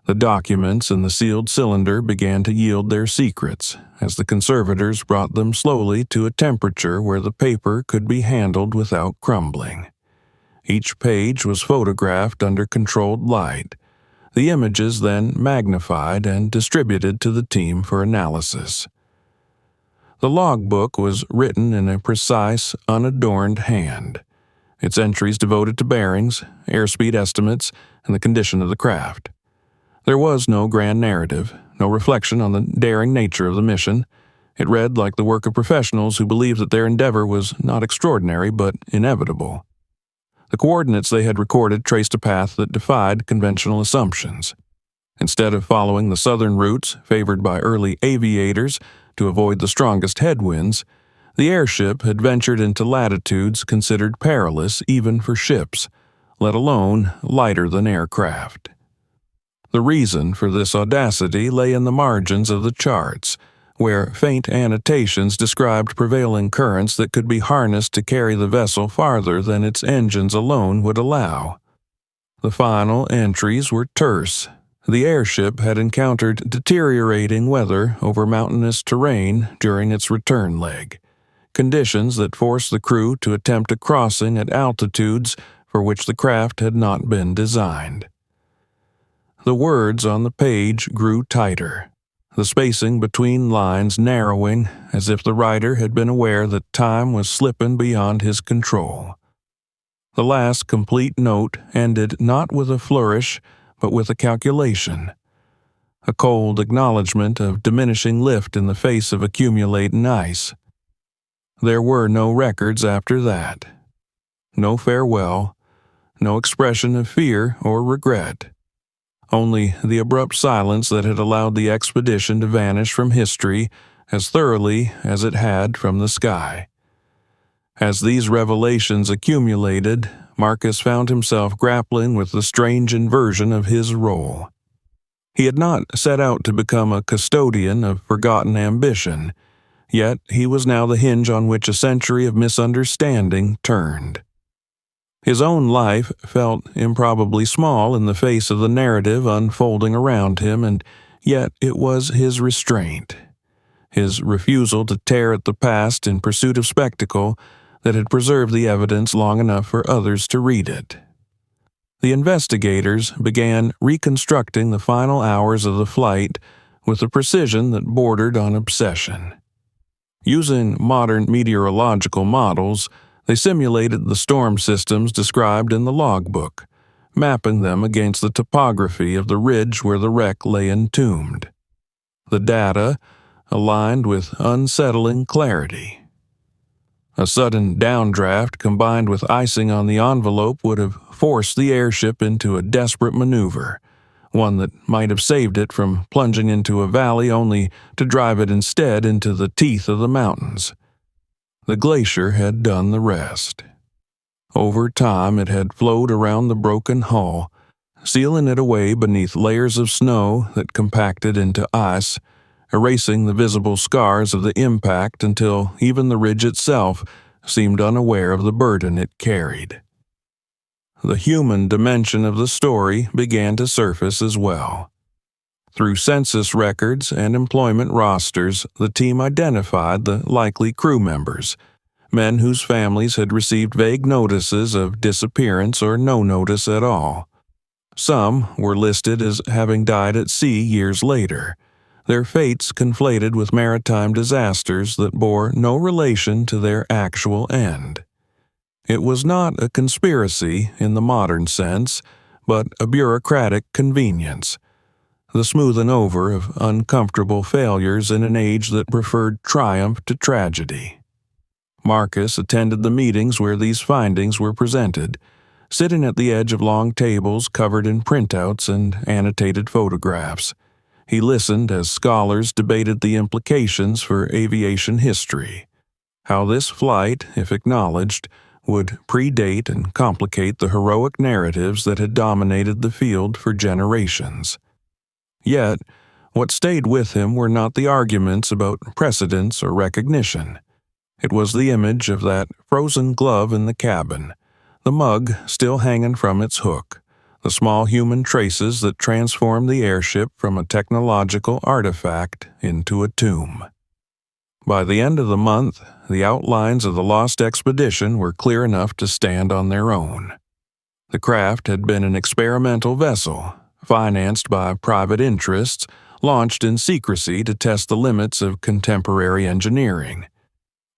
The documents in the sealed cylinder began to yield their secrets, as the conservators brought them slowly to a temperature where the paper could be handled without crumbling. Each page was photographed under controlled light, the images then magnified and distributed to the team for analysis. The logbook was written in a precise, unadorned hand, its entries devoted to bearings, airspeed estimates, and the condition of the craft. There was no grand narrative, no reflection on the daring nature of the mission. It read like the work of professionals who believed that their endeavor was not extraordinary but inevitable. The coordinates they had recorded traced a path that defied conventional assumptions. Instead of following the southern routes favored by early aviators to avoid the strongest headwinds, the airship had ventured into latitudes considered perilous even for ships, let alone lighter than aircraft. The reason for this audacity lay in the margins of the charts, where faint annotations described prevailing currents that could be harnessed to carry the vessel farther than its engines alone would allow. The final entries were terse. The airship had encountered deteriorating weather over mountainous terrain during its return leg, conditions that forced the crew to attempt a crossing at altitudes for which the craft had not been designed. The words on the page grew tighter, the spacing between lines narrowing as if the writer had been aware that time was slipping beyond his control. The last complete note ended not with a flourish, but with a calculation, a cold acknowledgment of diminishing lift in the face of accumulating ice. There were no records after that. No farewell, no expression of fear or regret. Only the abrupt silence that had allowed the expedition to vanish from history as thoroughly as it had from the sky. As these revelations accumulated, Marcus found himself grappling with the strange inversion of his role. He had not set out to become a custodian of forgotten ambition, yet he was now the hinge on which a century of misunderstanding turned. His own life felt improbably small in the face of the narrative unfolding around him, and yet it was his restraint, his refusal to tear at the past in pursuit of spectacle, that had preserved the evidence long enough for others to read it. The investigators began reconstructing the final hours of the flight with a precision that bordered on obsession. Using modern meteorological models, they simulated the storm systems described in the logbook, mapping them against the topography of the ridge where the wreck lay entombed. The data aligned with unsettling clarity. A sudden downdraft combined with icing on the envelope would have forced the airship into a desperate maneuver, one that might have saved it from plunging into a valley only to drive it instead into the teeth of the mountains. The glacier had done the rest. Over time it had flowed around the broken hull, sealing it away beneath layers of snow that compacted into ice, erasing the visible scars of the impact until even the ridge itself seemed unaware of the burden it carried. The human dimension of the story began to surface as well. Through census records and employment rosters, the team identified the likely crew members, men whose families had received vague notices of disappearance or no notice at all. Some were listed as having died at sea years later, their fates conflated with maritime disasters that bore no relation to their actual end. It was not a conspiracy in the modern sense, but a bureaucratic convenience, the smoothing over of uncomfortable failures in an age that preferred triumph to tragedy. Marcus attended the meetings where these findings were presented, sitting at the edge of long tables covered in printouts and annotated photographs. He listened as scholars debated the implications for aviation history, how this flight, if acknowledged, would predate and complicate the heroic narratives that had dominated the field for generations. Yet, what stayed with him were not the arguments about precedence or recognition. It was the image of that frozen glove in the cabin, the mug still hanging from its hook, the small human traces that transformed the airship from a technological artifact into a tomb. By the end of the month, the outlines of the lost expedition were clear enough to stand on their own. The craft had been an experimental vessel, financed by private interests, launched in secrecy to test the limits of contemporary engineering.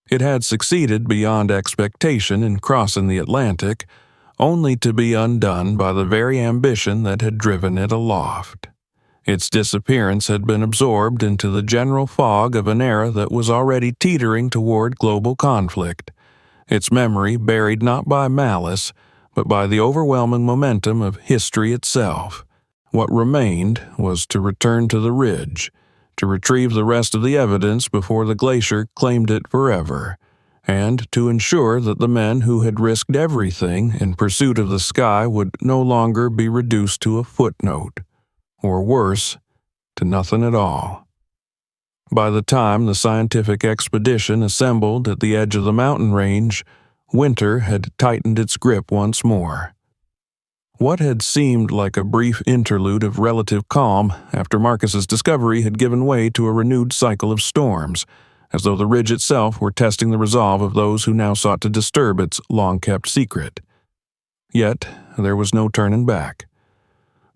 It had succeeded beyond expectation in crossing the Atlantic, only to be undone by the very ambition that had driven it aloft. Its disappearance had been absorbed into the general fog of an era that was already teetering toward global conflict, its memory buried not by malice, but by the overwhelming momentum of history itself. What remained was to return to the ridge, to retrieve the rest of the evidence before the glacier claimed it forever, and to ensure that the men who had risked everything in pursuit of the sky would no longer be reduced to a footnote, or worse, to nothing at all. By the time the scientific expedition assembled at the edge of the mountain range, winter had tightened its grip once more. What had seemed like a brief interlude of relative calm after Marcus's discovery had given way to a renewed cycle of storms, as though the ridge itself were testing the resolve of those who now sought to disturb its long-kept secret. Yet there was no turning back.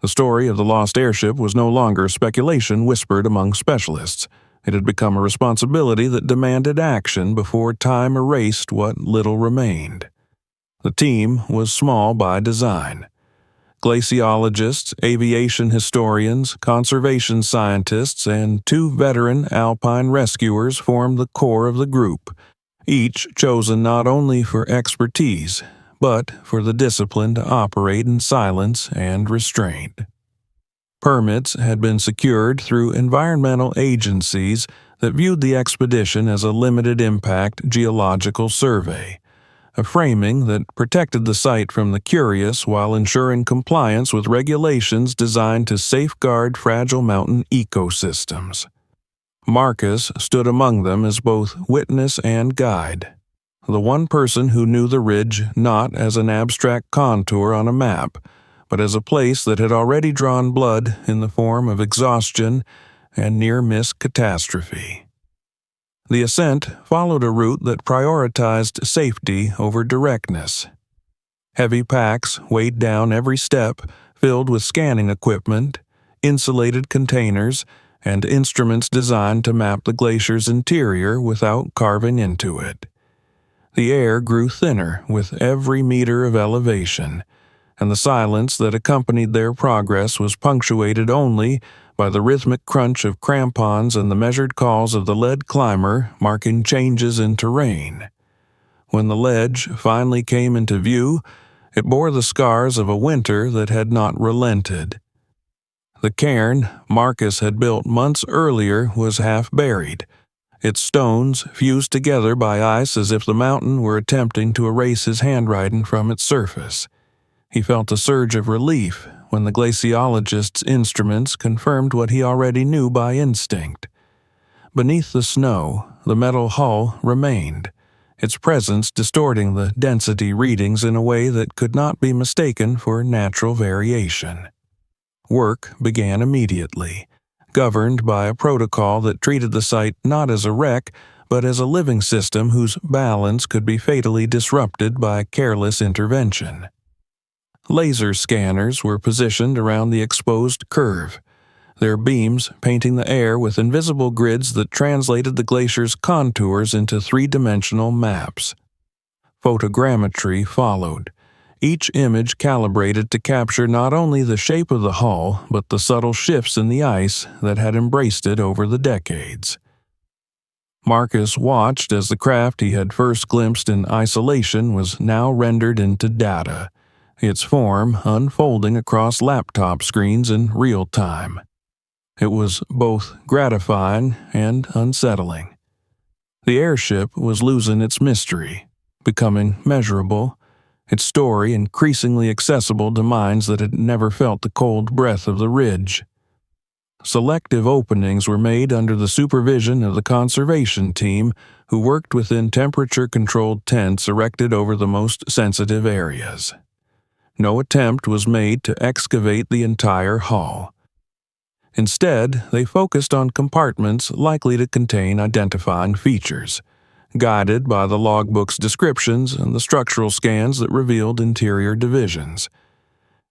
The story of the lost airship was no longer speculation whispered among specialists. It had become a responsibility that demanded action before time erased what little remained. The team was small by design. Glaciologists, aviation historians, conservation scientists, and 2 veteran alpine rescuers formed the core of the group, each chosen not only for expertise, but for the discipline to operate in silence and restraint. Permits had been secured through environmental agencies that viewed the expedition as a limited-impact geological survey, a framing that protected the site from the curious while ensuring compliance with regulations designed to safeguard fragile mountain ecosystems. Marcus stood among them as both witness and guide, the one person who knew the ridge not as an abstract contour on a map, but as a place that had already drawn blood in the form of exhaustion and near-miss catastrophe. The ascent followed a route that prioritized safety over directness. Heavy packs weighed down every step, filled with scanning equipment, insulated containers, and instruments designed to map the glacier's interior without carving into it. The air grew thinner with every meter of elevation, and the silence that accompanied their progress was punctuated only by the rhythmic crunch of crampons and the measured calls of the lead climber marking changes in terrain. When the ledge finally came into view, it bore the scars of a winter that had not relented. The cairn Marcus had built months earlier was half buried, its stones fused together by ice as if the mountain were attempting to erase his handwriting from its surface. He felt a surge of relief when the glaciologist's instruments confirmed what he already knew by instinct. Beneath the snow, the metal hull remained, its presence distorting the density readings in a way that could not be mistaken for natural variation. Work began immediately, governed by a protocol that treated the site not as a wreck, but as a living system whose balance could be fatally disrupted by careless intervention. Laser scanners were positioned around the exposed curve. their beams painting the air with invisible grids that translated the glacier's contours into three-dimensional maps. Photogrammetry followed, each image calibrated to capture not only the shape of the hull but the subtle shifts in the ice that had embraced it over the decades. Marcus watched as the craft he had first glimpsed in isolation was now rendered into data, its form unfolding across laptop screens in real time. It was both gratifying and unsettling. The airship was losing its mystery, becoming measurable, its story increasingly accessible to minds that had never felt the cold breath of the ridge. Selective openings were made under the supervision of the conservation team, who worked within temperature-controlled tents erected over the most sensitive areas. No attempt was made to excavate the entire hull. Instead, they focused on compartments likely to contain identifying features, guided by the logbook's descriptions and the structural scans that revealed interior divisions.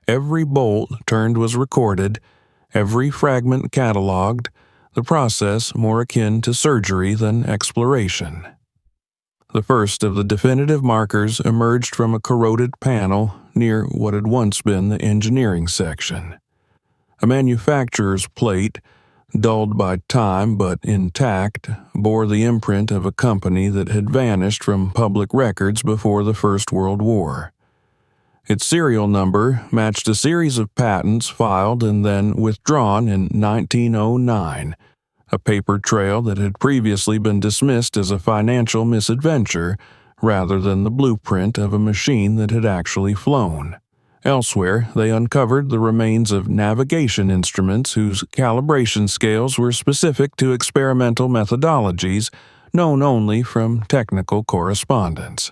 Every bolt turned was recorded, every fragment cataloged, the process more akin to surgery than exploration. The first of the definitive markers emerged from a corroded panel near what had once been the engineering section. A manufacturer's plate, dulled by time but intact, bore the imprint of a company that had vanished from public records before the First World War. Its serial number matched a series of patents filed and then withdrawn in 1909, a paper trail that had previously been dismissed as a financial misadventure rather than the blueprint of a machine that had actually flown. Elsewhere, they uncovered the remains of navigation instruments whose calibration scales were specific to experimental methodologies known only from technical correspondence.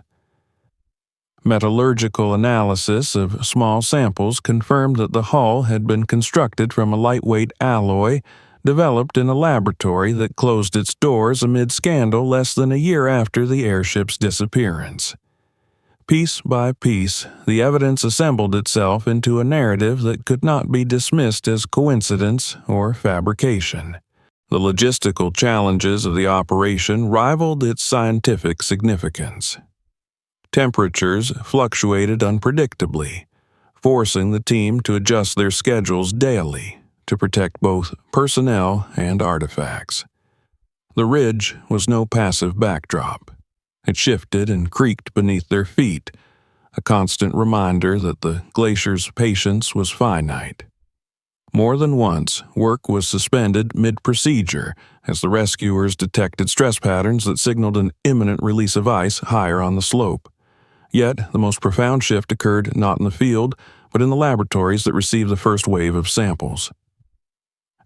Metallurgical analysis of small samples confirmed that the hull had been constructed from a lightweight alloy developed in a laboratory that closed its doors amid scandal less than a year after the airship's disappearance. Piece by piece, the evidence assembled itself into a narrative that could not be dismissed as coincidence or fabrication. The logistical challenges of the operation rivaled its scientific significance. Temperatures fluctuated unpredictably, forcing the team to adjust their schedules daily to protect both personnel and artifacts. The ridge was no passive backdrop. It shifted and creaked beneath their feet, a constant reminder that the glacier's patience was finite. More than once, work was suspended mid-procedure as the rescuers detected stress patterns that signaled an imminent release of ice higher on the slope. Yet, the most profound shift occurred not in the field, but in the laboratories that received the first wave of samples.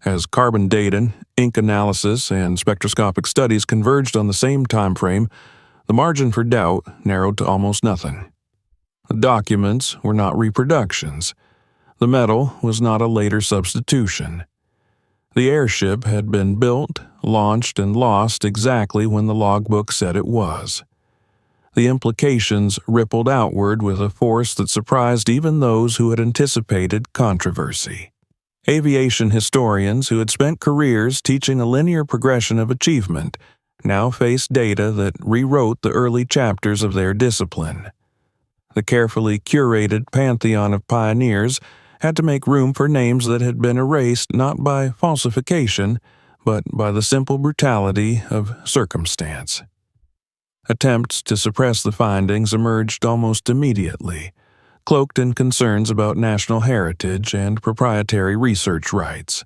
As carbon dating, ink analysis, and spectroscopic studies converged on the same time frame, the margin for doubt narrowed to almost nothing. The documents were not reproductions. The metal was not a later substitution. The airship had been built, launched, and lost exactly when the logbook said it was. The implications rippled outward with a force that surprised even those who had anticipated controversy. Aviation historians who had spent careers teaching a linear progression of achievement now faced data that rewrote the early chapters of their discipline. The carefully curated pantheon of pioneers had to make room for names that had been erased not by falsification, but by the simple brutality of circumstance. Attempts to suppress the findings emerged almost immediately, cloaked in concerns about national heritage and proprietary research rights.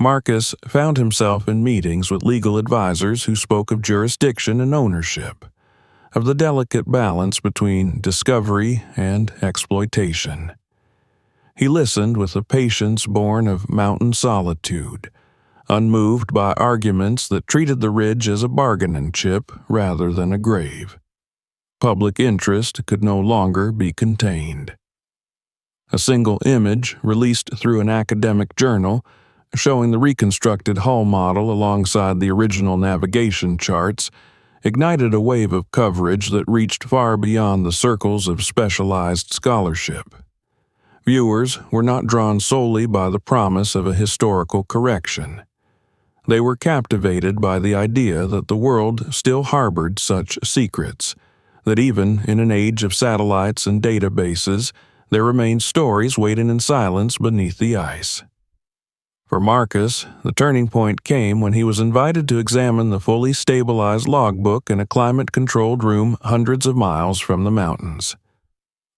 Marcus found himself in meetings with legal advisors who spoke of jurisdiction and ownership, of the delicate balance between discovery and exploitation. He listened with a patience born of mountain solitude, unmoved by arguments that treated the ridge as a bargaining chip rather than a grave. Public interest could no longer be contained. A single image, released through an academic journal, showing the reconstructed hull model alongside the original navigation charts, ignited a wave of coverage that reached far beyond the circles of specialized scholarship. Viewers were not drawn solely by the promise of a historical correction. They were captivated by the idea that the world still harbored such secrets, that even in an age of satellites and databases, there remained stories waiting in silence beneath the ice. For Marcus, the turning point came when he was invited to examine the fully stabilized logbook in a climate-controlled room hundreds of miles from the mountains.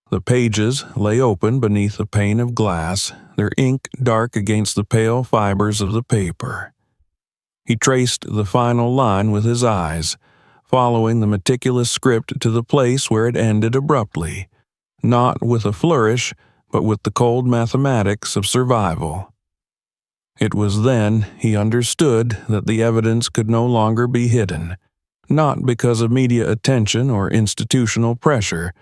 The pages lay open beneath a pane of glass, their ink dark against the pale fibers of the paper. He traced the final line with his eyes, following the meticulous script to the place where it ended abruptly, not with a flourish, but with the cold mathematics of survival. It was then he understood that the evidence could no longer be hidden, not because of media attention or institutional pressure,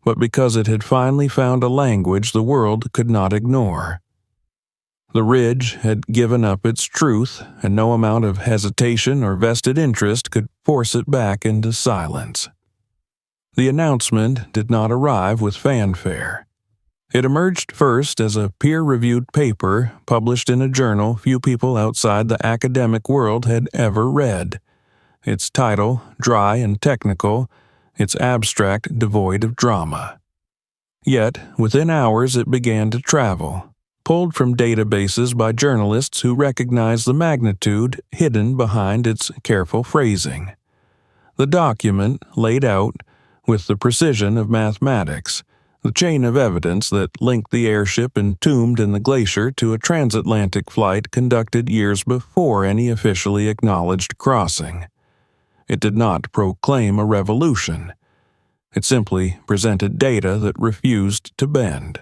but because it had finally found a language the world could not ignore. The ridge had given up its truth, and no amount of hesitation or vested interest could force it back into silence. The announcement did not arrive with fanfare. It emerged first as a peer-reviewed paper published in a journal few people outside the academic world had ever read. Its title, dry and technical, its abstract devoid of drama. Yet, within hours it began to travel, pulled from databases by journalists who recognized the magnitude hidden behind its careful phrasing. The document laid out, with the precision of mathematics, the chain of evidence that linked the airship entombed in the glacier to a transatlantic flight conducted years before any officially acknowledged crossing. It did not proclaim a revolution. It simply presented data that refused to bend.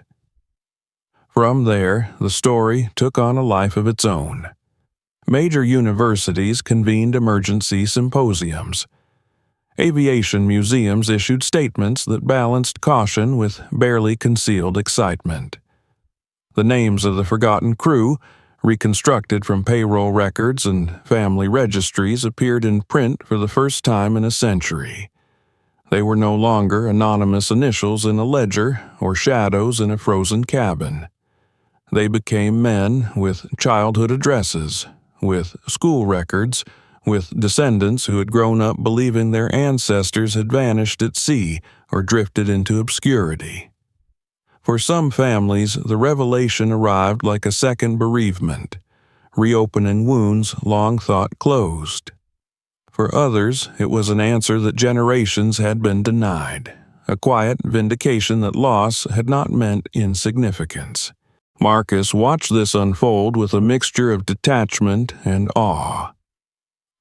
From there, the story took on a life of its own. Major universities convened emergency symposiums. Aviation museums issued statements that balanced caution with barely concealed excitement. The names of the forgotten crew, reconstructed from payroll records and family registries, appeared in print for the first time in a century. They were no longer anonymous initials in a ledger or shadows in a frozen cabin. They became men with childhood addresses, with school records, with descendants who had grown up believing their ancestors had vanished at sea or drifted into obscurity. For some families, the revelation arrived like a second bereavement, reopening wounds long thought closed. For others, it was an answer that generations had been denied, a quiet vindication that loss had not meant insignificance. Marcus watched this unfold with a mixture of detachment and awe.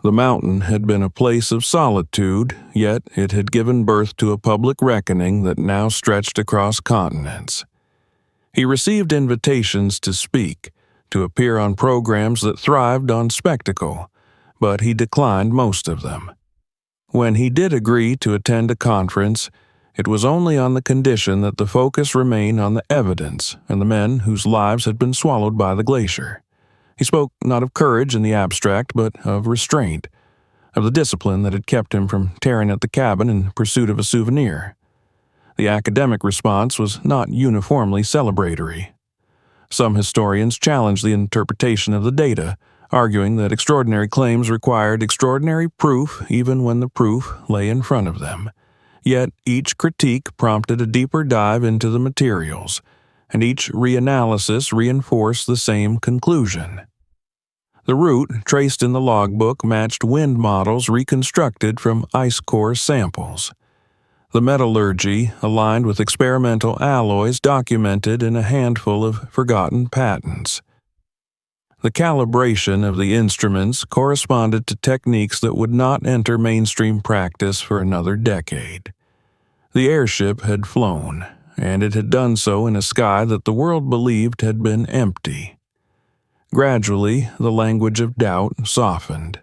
The mountain had been a place of solitude, yet it had given birth to a public reckoning that now stretched across continents. He received invitations to speak, to appear on programs that thrived on spectacle, but he declined most of them. When he did agree to attend a conference, it was only on the condition that the focus remain on the evidence and the men whose lives had been swallowed by the glacier. He spoke not of courage in the abstract, but of restraint, of the discipline that had kept him from tearing at the cabin in pursuit of a souvenir. The academic response was not uniformly celebratory. Some historians challenged the interpretation of the data, arguing that extraordinary claims required extraordinary proof even when the proof lay in front of them. Yet each critique prompted a deeper dive into the materials, and each reanalysis reinforced the same conclusion. The route traced in the logbook matched wind models reconstructed from ice core samples. The metallurgy aligned with experimental alloys documented in a handful of forgotten patents. The calibration of the instruments corresponded to techniques that would not enter mainstream practice for another decade. The airship had flown, and it had done so in a sky that the world believed had been empty. Gradually, the language of doubt softened.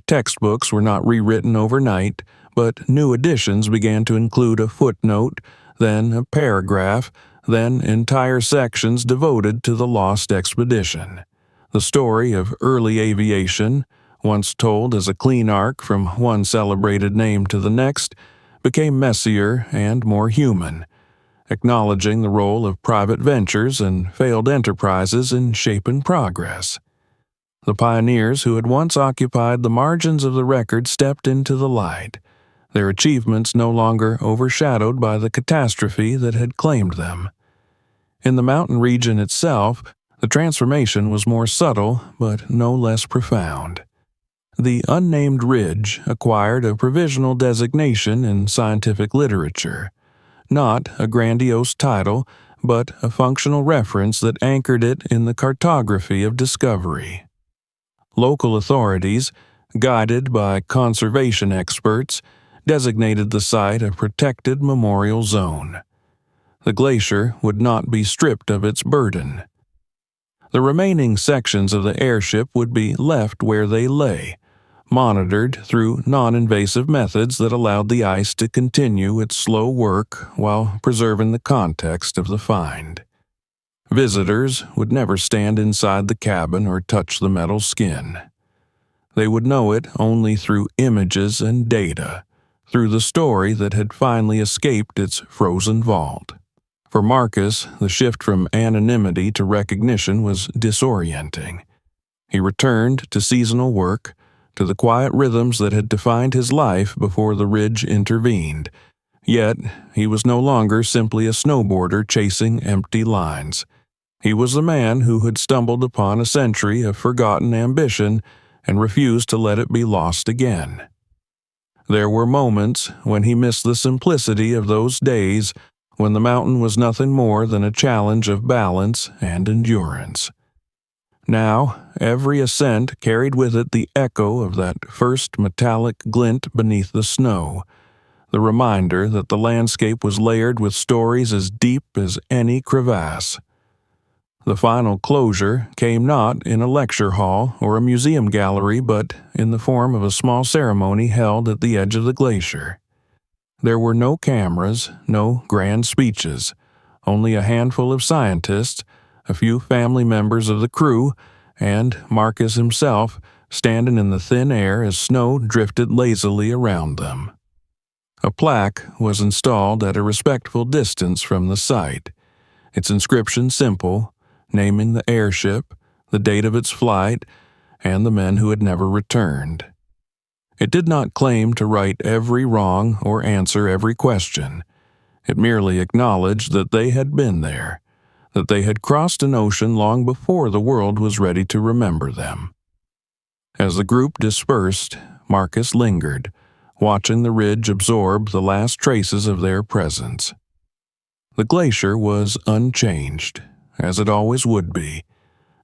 Textbooks were not rewritten overnight, but new editions began to include a footnote, then a paragraph, then entire sections devoted to the lost expedition. The story of early aviation, once told as a clean arc from one celebrated name to the next, became messier and more human, acknowledging the role of private ventures and failed enterprises in shaping progress. The pioneers who had once occupied the margins of the record stepped into the light, their achievements no longer overshadowed by the catastrophe that had claimed them. In the mountain region itself, the transformation was more subtle but no less profound. The unnamed ridge acquired a provisional designation in scientific literature, not a grandiose title, but a functional reference that anchored it in the cartography of discovery. Local authorities, guided by conservation experts, designated the site a protected memorial zone. The glacier would not be stripped of its burden. The remaining sections of the airship would be left where they lay, monitored through non-invasive methods that allowed the ice to continue its slow work while preserving the context of the find. Visitors would never stand inside the cabin or touch the metal skin. They would know it only through images and data, through the story that had finally escaped its frozen vault. For Marcus, the shift from anonymity to recognition was disorienting. He returned to seasonal work, to the quiet rhythms that had defined his life before the ridge intervened. Yet, he was no longer simply a snowboarder chasing empty lines. He was the man who had stumbled upon a century of forgotten ambition and refused to let it be lost again. There were moments when he missed the simplicity of those days when the mountain was nothing more than a challenge of balance and endurance. Now, every ascent carried with it the echo of that first metallic glint beneath the snow, the reminder that the landscape was layered with stories as deep as any crevasse. The final closure came not in a lecture hall or a museum gallery, but in the form of a small ceremony held at the edge of the glacier. There were no cameras, no grand speeches, only a handful of scientists, a few family members of the crew, and Marcus himself standing in the thin air as snow drifted lazily around them. A plaque was installed at a respectful distance from the site, its inscription simple, naming the airship, the date of its flight, and the men who had never returned. It did not claim to right every wrong or answer every question. It merely acknowledged that they had been there, that they had crossed an ocean long before the world was ready to remember them. As the group dispersed, Marcus lingered, watching the ridge absorb the last traces of their presence. The glacier was unchanged, as it always would be,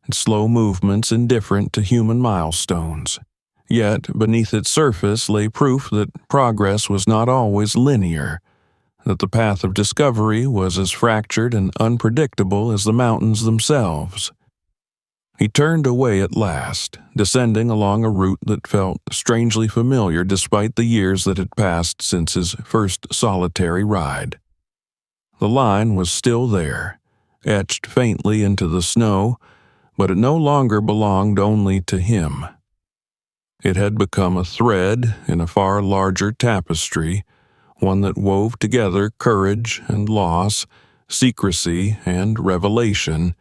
its slow movements indifferent to human milestones. Yet beneath its surface lay proof that progress was not always linear, that the path of discovery was as fractured and unpredictable as the mountains themselves. He turned away at last, descending along a route that felt strangely familiar despite the years that had passed since his first solitary ride. The line was still there, etched faintly into the snow, but it no longer belonged only to him. It had become a thread in a far larger tapestry, one that wove together courage and loss, secrecy and revelation,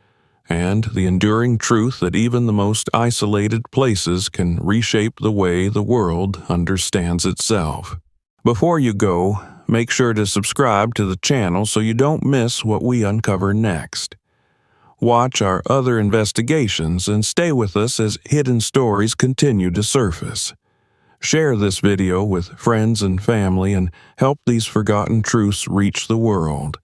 and the enduring truth that even the most isolated places can reshape the way the world understands itself. Before you go, make sure to subscribe to the channel so you don't miss what we uncover next. Watch our other investigations and stay with us as hidden stories continue to surface. Share this video with friends and family and help these forgotten truths reach the world.